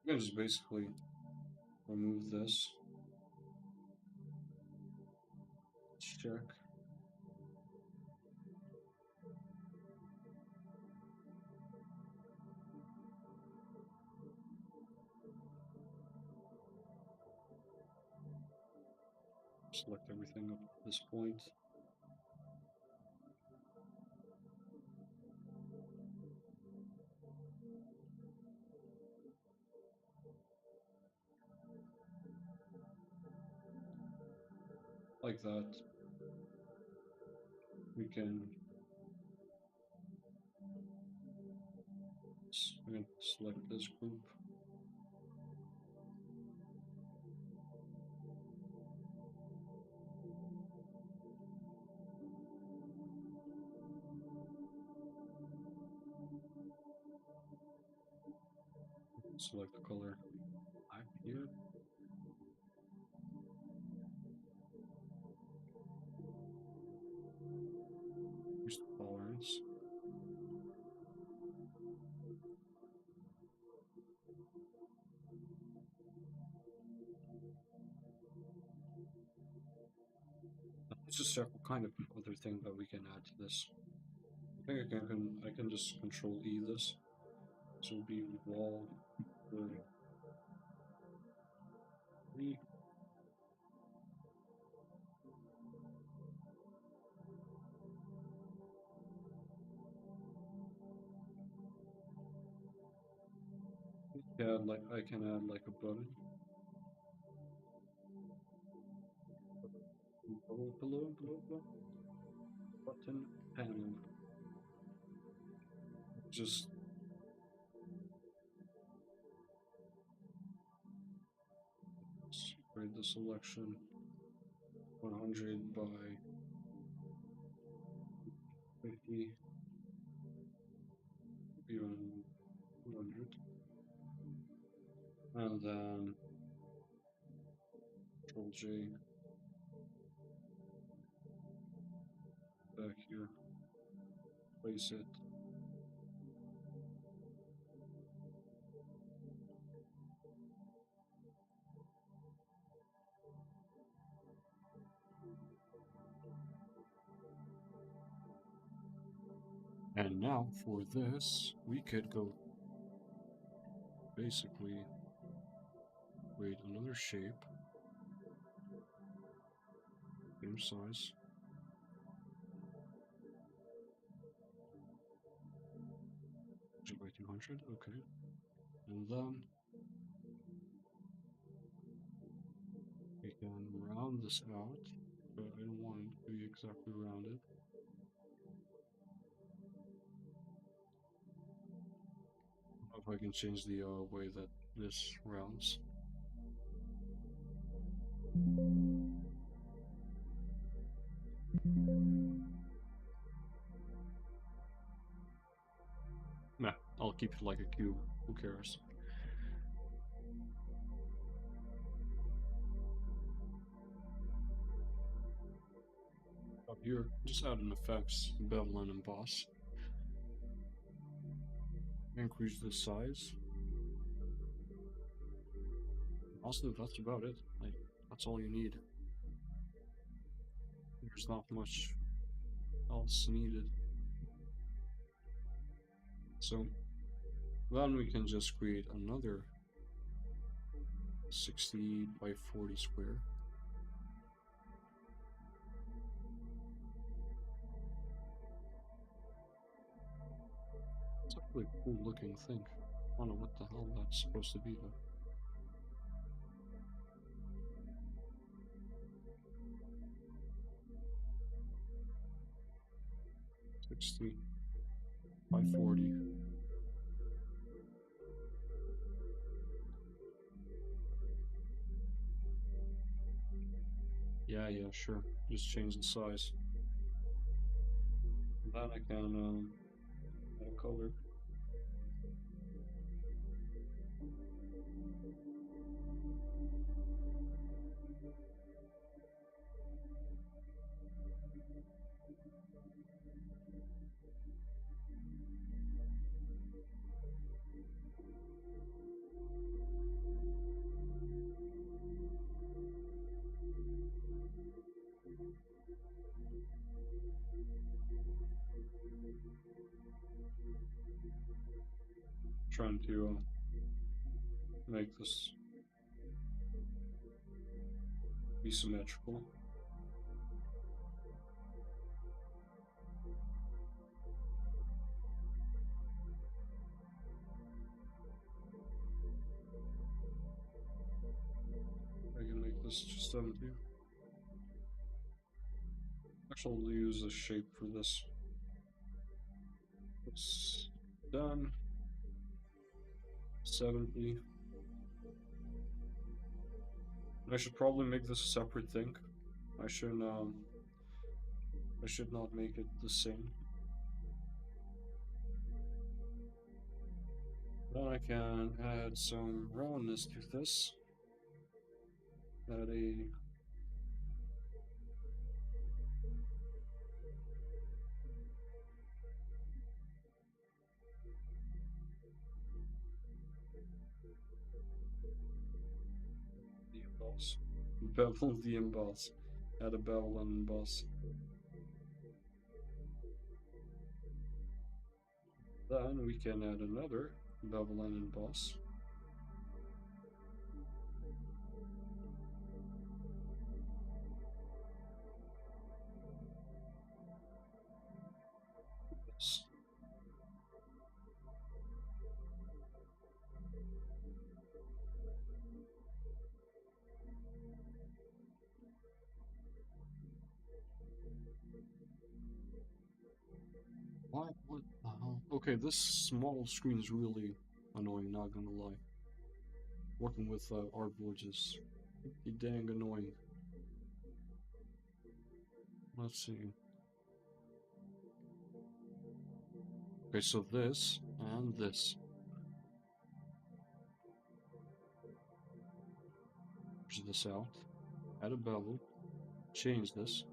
gonna just basically remove this. Let's check. Select everything up to this point. Like that. We can select this group. Select the color black here. Use the tolerance. Let's just check what kind of other thing that we can add to this. I think I can just control E this. So it'll be wall 3. Yeah, like I can add like a button below button panel. Just spread the selection 100 by 50, even 200, and then Control J back here, place it. And now for this, we could go basically create another shape, same size. 200 by 200, okay. And then we can round this out, but I don't want it to be exactly rounded. I don't know if I can change the way that this rounds. Nah, I'll keep it like a cube. Who cares? Up here, just add an effects, bevel and emboss. Increase the size. Also, that's about it. Like, that's all you need. There's not much else needed. So, then we can just create another 60 by 40 square. It's a really cool looking thing. I don't know what the hell that's supposed to be though. 60 by 40. Yeah, sure. Just change the size. Then I can add a color. trying to make this be symmetrical. I can make this just 70. Actually, I'll use a shape for this. It's done. 70. I should probably make this a separate thing. I should not make it the same. Then I can add some roundness to this. Add a the emboss. Bevel the emboss. Add a bevel and emboss. Then we can add another bevel and emboss. This. What the hell? Okay, this small screen is really annoying, not gonna lie. Working with artboards is pretty dang annoying. Let's see. Okay, so this and this. Push this out. Add a bevel. Change this.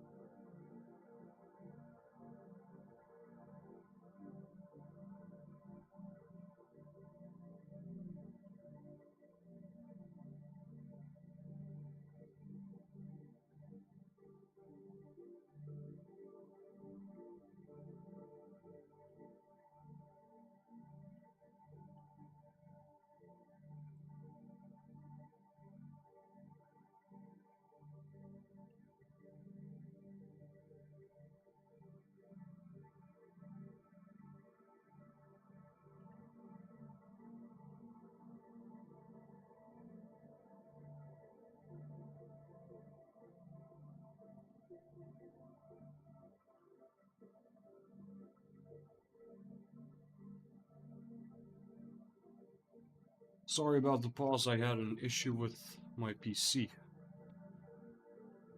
Sorry about the pause, I had an issue with my PC.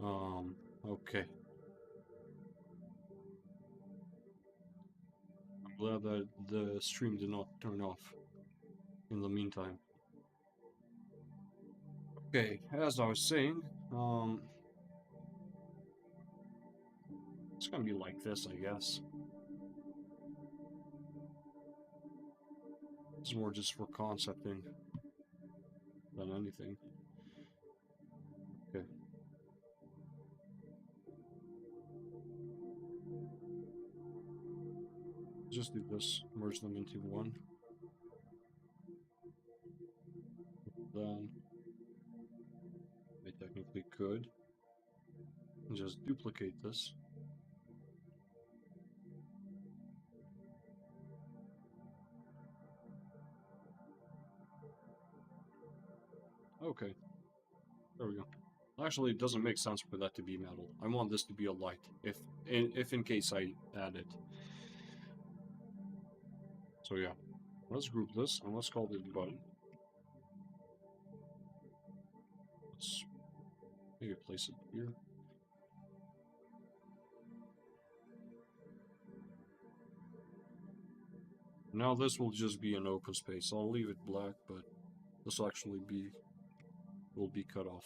Okay. I'm glad that the stream did not turn off in the meantime. Okay, as I was saying, it's gonna be like this, I guess. It's more just for concepting than anything. Okay. Just do this, merge them into one. Then I technically could just duplicate this. Okay, there we go. Actually, it doesn't make sense for that to be metal. I want this to be a light, if in case I add it. So yeah, let's group this and let's call this button. Let's maybe place it here. Now this will just be an open space. I'll leave it black, but this will actually will be cut off.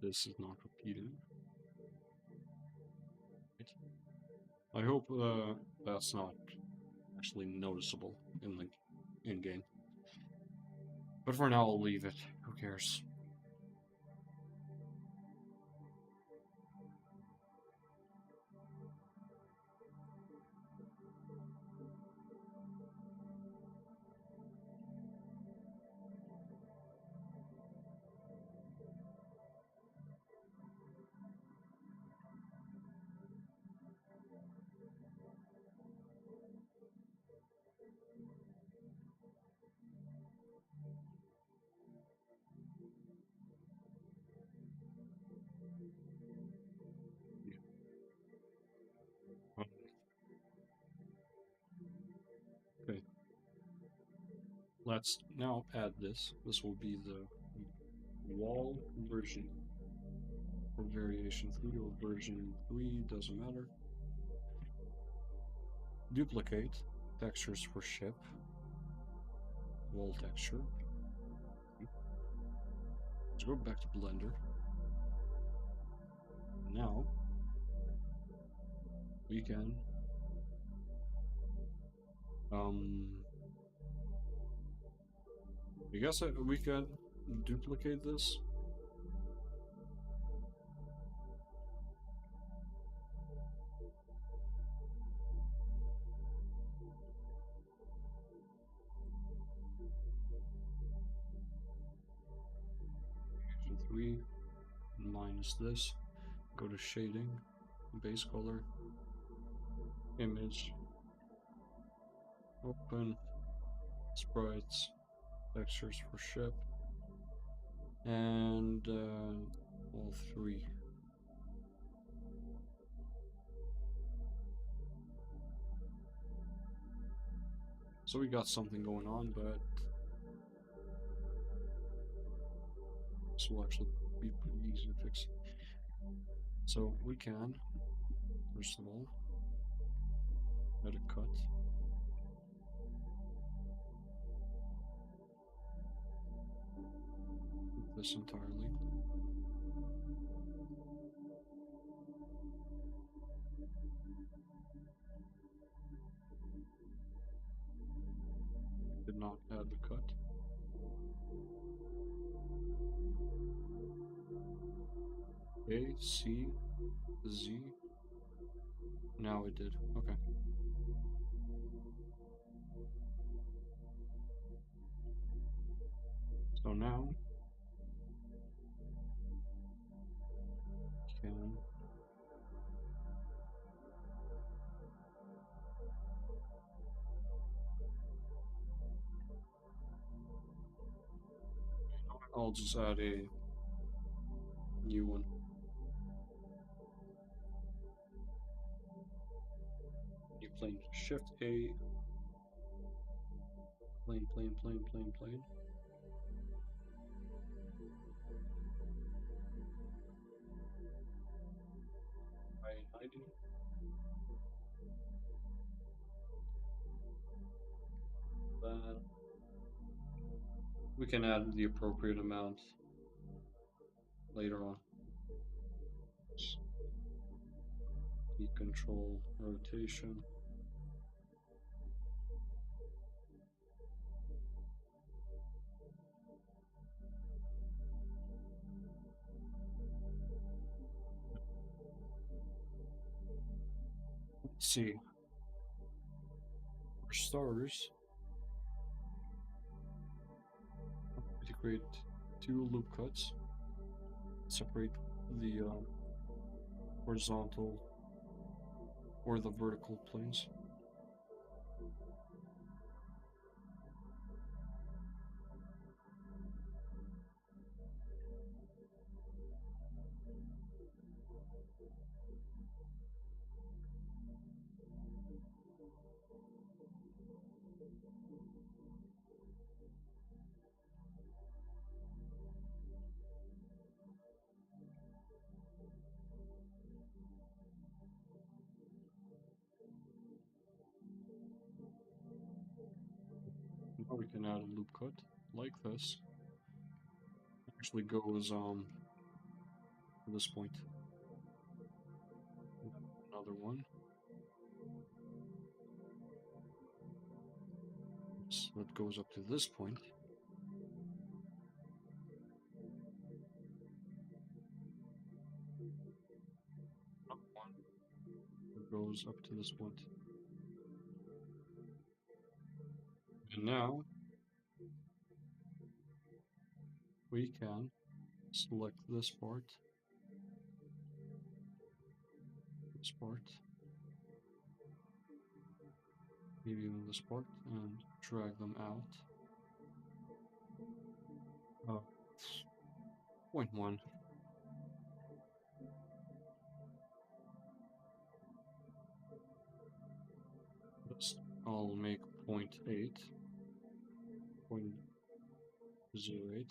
This is not repeated. I hope that's not actually noticeable in the in-game. But for now, I'll leave it. Who cares? Okay, let's now add this. This will be the wall version or variation 3 or version 3, doesn't matter. Duplicate textures for ship, wall texture. Let's go back to Blender. Now we can I guess we can duplicate this. Version 3 minus this. Go to shading, base color, image, open, sprites, textures for ship, and all 3. So we got something going on, but this will actually be pretty easy to fix. So we can, first of all, add a cut. This entirely. Did not add the cut. A, C, Z. Now it did. Okay. So now can I'll just add a new one. New plane. Shift A. Plane, plane, plane, plane, plane. hiding. That we can add the appropriate amount later on. Key control rotation. Let's see. For starters, to create 2 loop cuts, separate the horizontal or the vertical planes. Now we can add a loop cut like this. Actually goes to this point. Another one. So it goes up to this point. goes up to this point. And now we can select this part, maybe even this part, and drag them out. 0.1. I'll make 0.8, 0.08.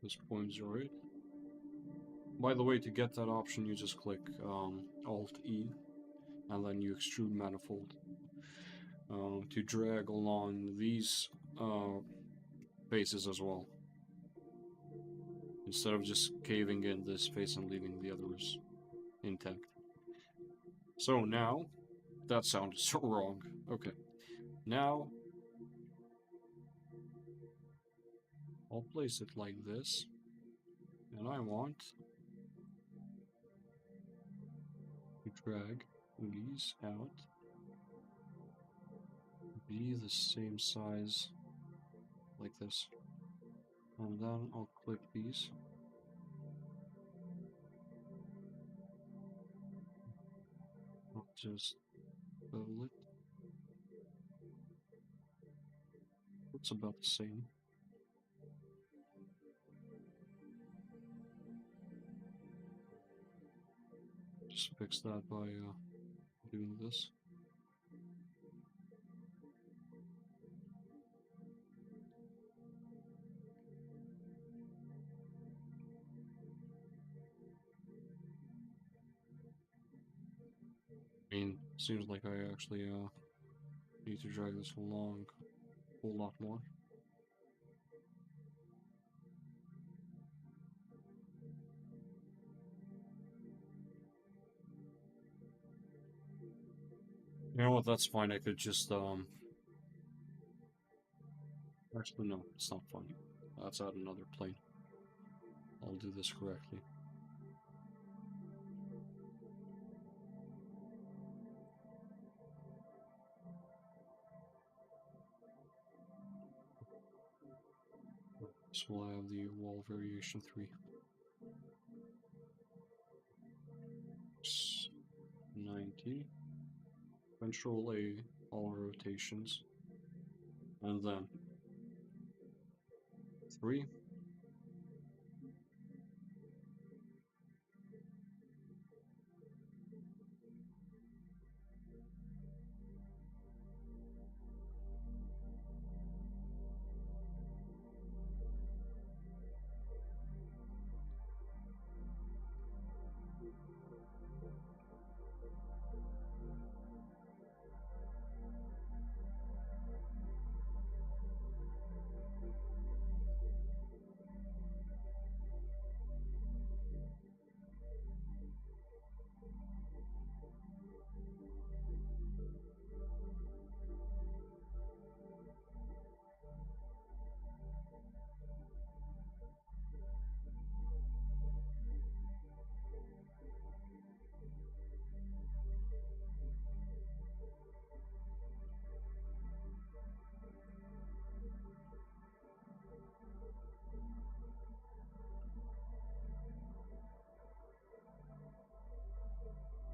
This 0.08. By the way, to get that option, you just click Alt-E, and then you extrude manifold to drag along these faces as well, instead of just caving in this face and leaving the others intact. So now, that sounded so wrong. Okay, now I'll place it like this, and I want to drag these out, be the same size like this, and then I'll click these. I'll just bevel it. It's about the same. Just fix that by doing this. I mean, seems like I actually need to drag this along a whole lot more. You know what, that's fine, I could just actually no, it's not fine. Let's add another plane. I'll do this correctly. So we'll have the wall variation 3. 90. Control A, all rotations. And then 3.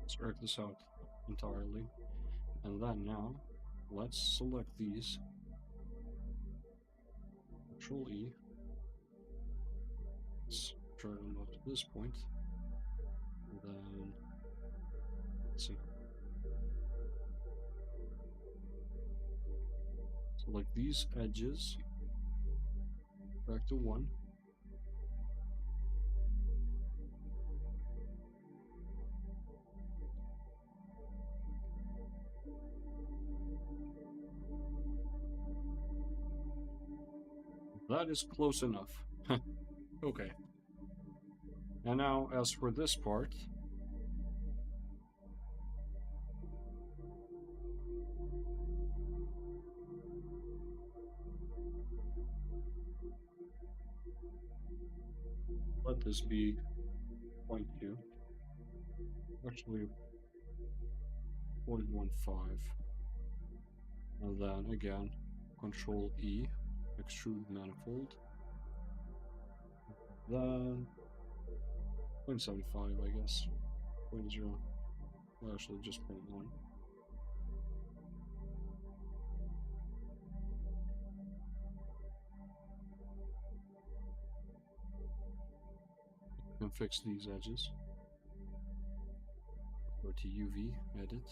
Let's work this out entirely. And then now, let's select these. Control E. Let's drag them up to this point. And then, let's see. Select these edges. Back to 1. That is close enough. Okay. And now, as for this part, let this be 0.2. Actually, 0.15. And then again, Control E, extrude manifold. Then 0.75, I guess. 0.0. Well, actually, just 0.1. And fix these edges. Go to UV, edit.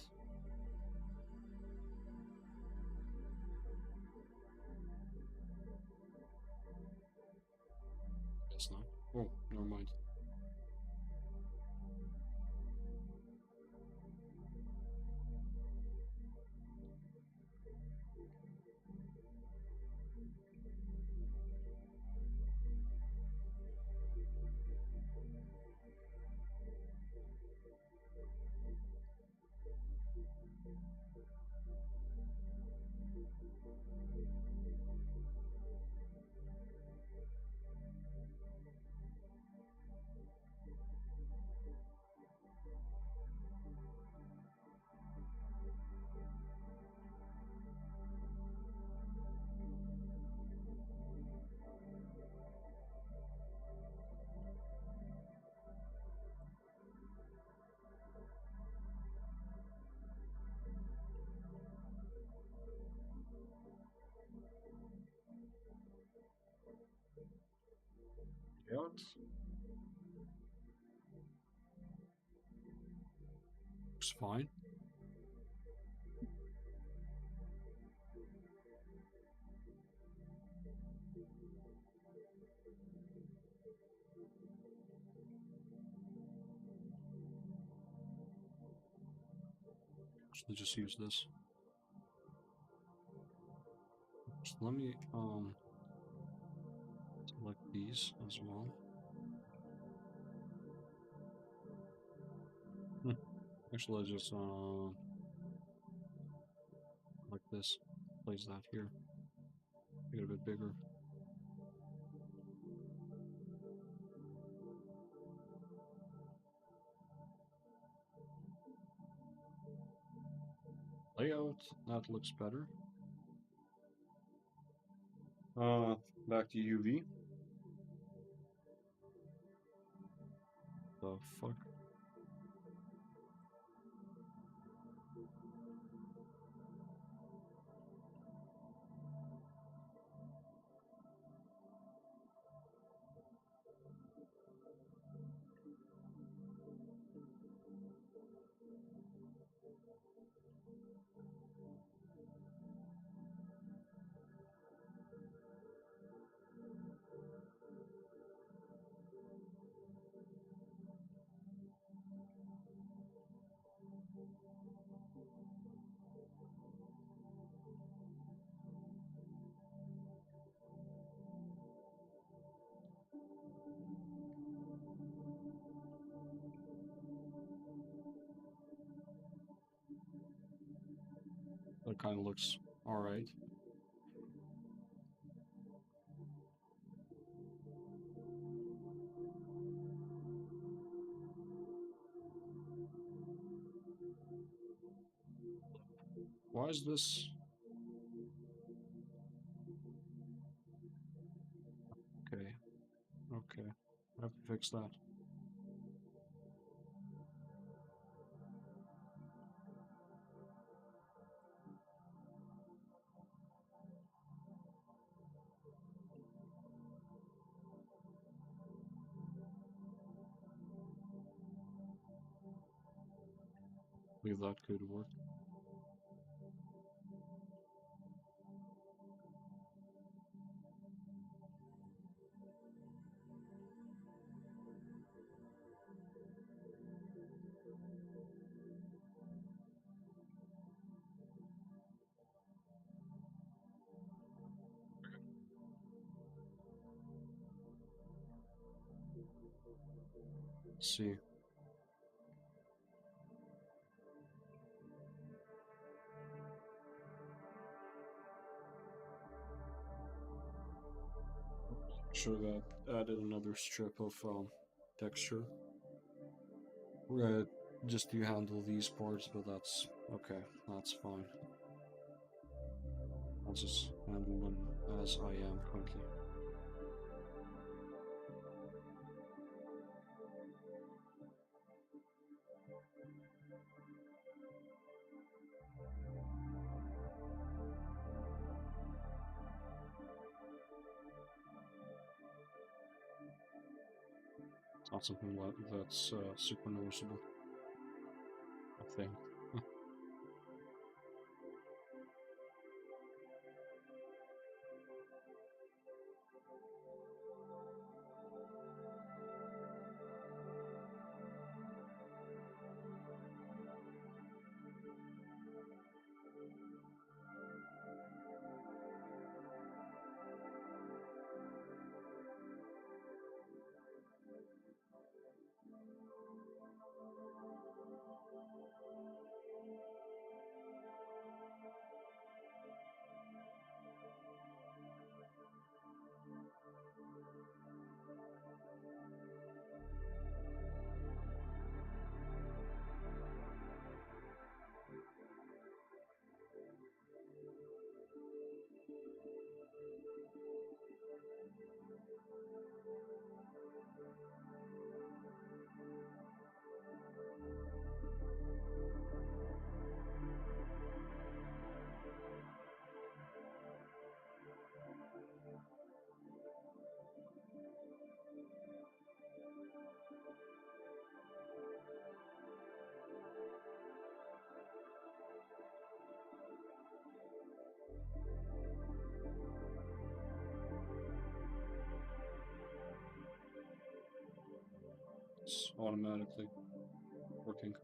Guess not. Oh, never mind. Out. Looks fine. Actually, just use this. So let me select these as well. Actually, I just like this. Place that here. Make it a bit bigger. Layout. That looks better. Back to UV. The fuck? That kind of looks alright. Why is this? Okay. Okay. I have to fix that. Believe that could work. Let's see. Should have added another strip of texture. We're just to handle these parts, but that's okay. That's fine. I'll just handle them as I am currently. It's not something that's super noticeable, I think. It's automatically working.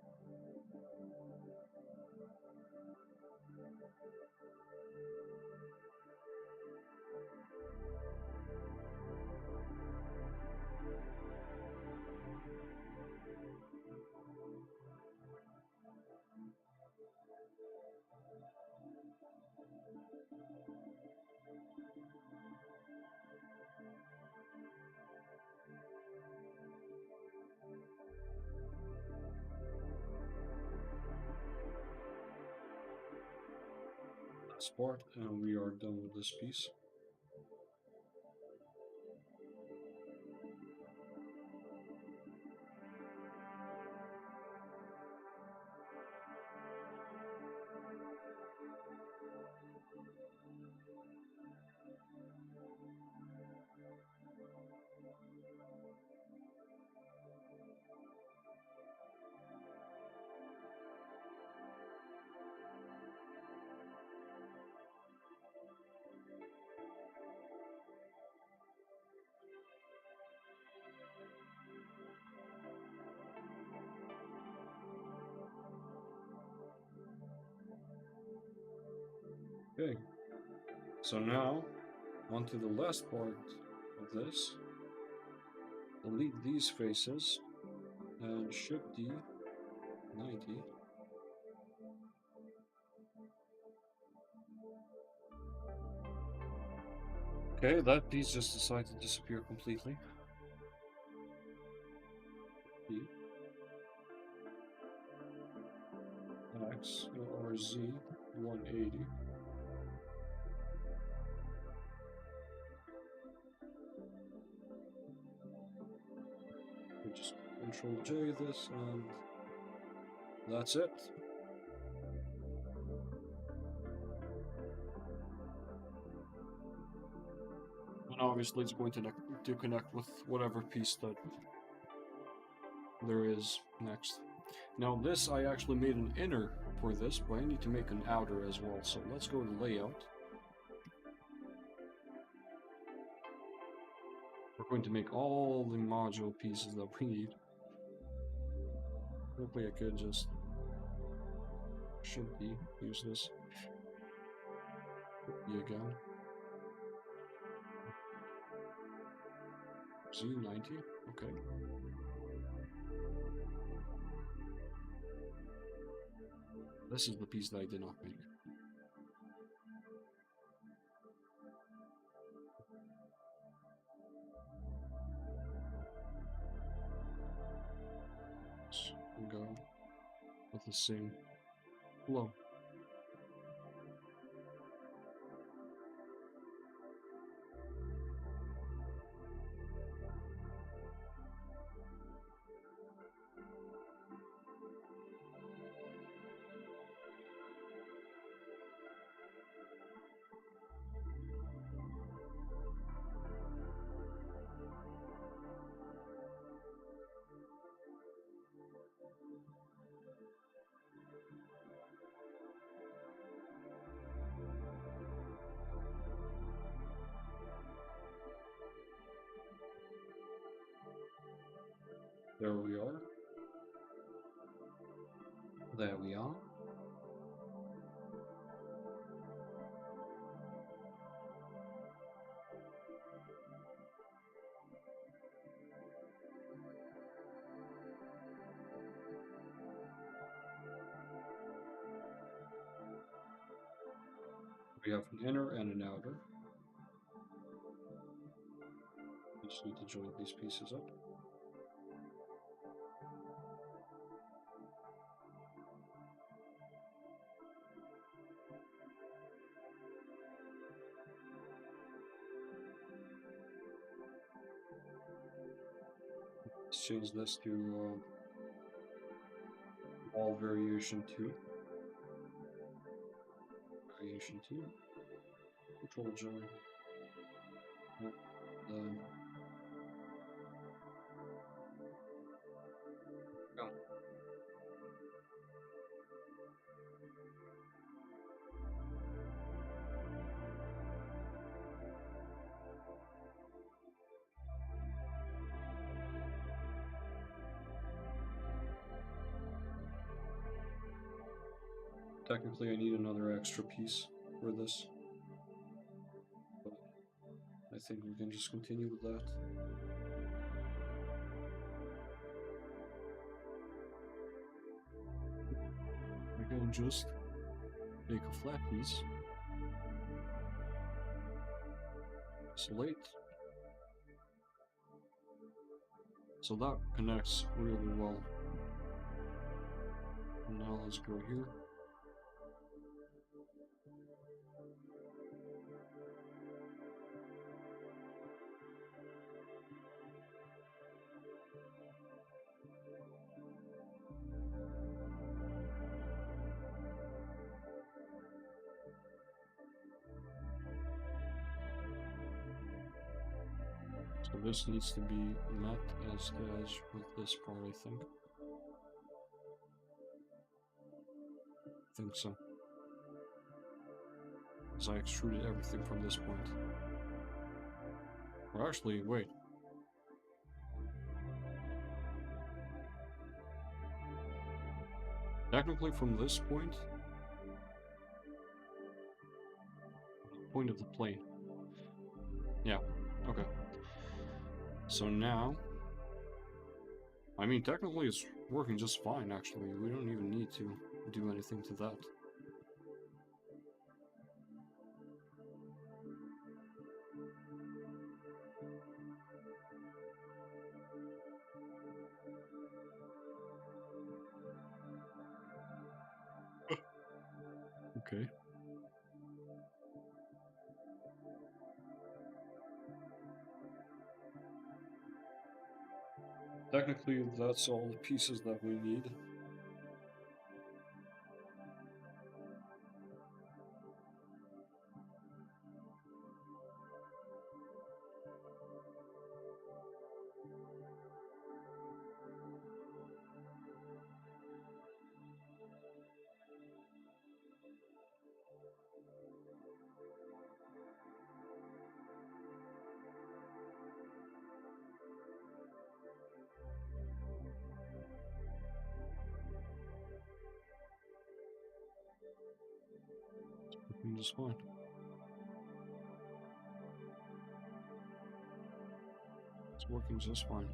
This part, and we are done with this piece. Okay, so now onto the last part of this. Delete these faces and shift D 90. Okay, that piece just decided to disappear completely. D X or Z 180. We just Control J this, and that's it. And obviously, it's going to connect with whatever piece that there is next. Now, this I actually made an inner for this, but I need to make an outer as well. So let's go to Layout. We're going to make all the module pieces that we need. Hopefully I could just should be use this. Should be again. Z90, okay. This is the piece that I did not make. Let's go with the same flow. There we are. There we are. We have an inner and an outer. We just need to join these pieces up. Let's change this to wall variation 2. Variation 2. Control join. Then go. Technically, I need another extra piece for this, but I think we can just continue with that. I can just make a flat piece, isolate, so that connects really well. And now let's go here. So this needs to be met as edge with this part, I think. I think so. Because I extruded everything from this point. Or actually, wait. Technically from this point, point of the plane. Yeah, okay. So now, I mean, technically it's working just fine, actually. We don't even need to do anything to that. Okay. Technically, that's all the pieces that we need. Working just fine. It's working just fine.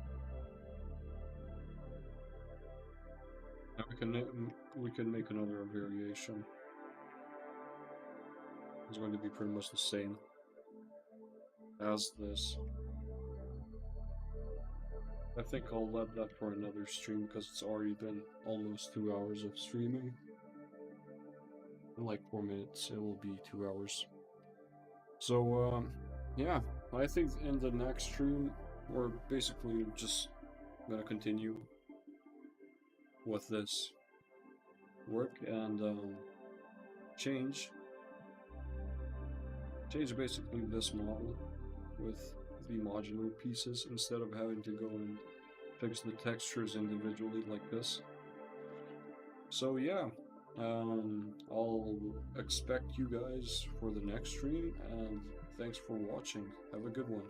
Now we can make another variation. It's going to be pretty much the same as this. I think I'll let that for another stream because it's already been almost 2 hours of streaming. In like 4 minutes, it will be 2 hours. So, yeah, I think in the next stream, we're basically just gonna continue with this work and change basically this model with the modular pieces instead of having to go and fix the textures individually like this. So yeah, I'll expect you guys for the next stream, and thanks for watching. Have a good one.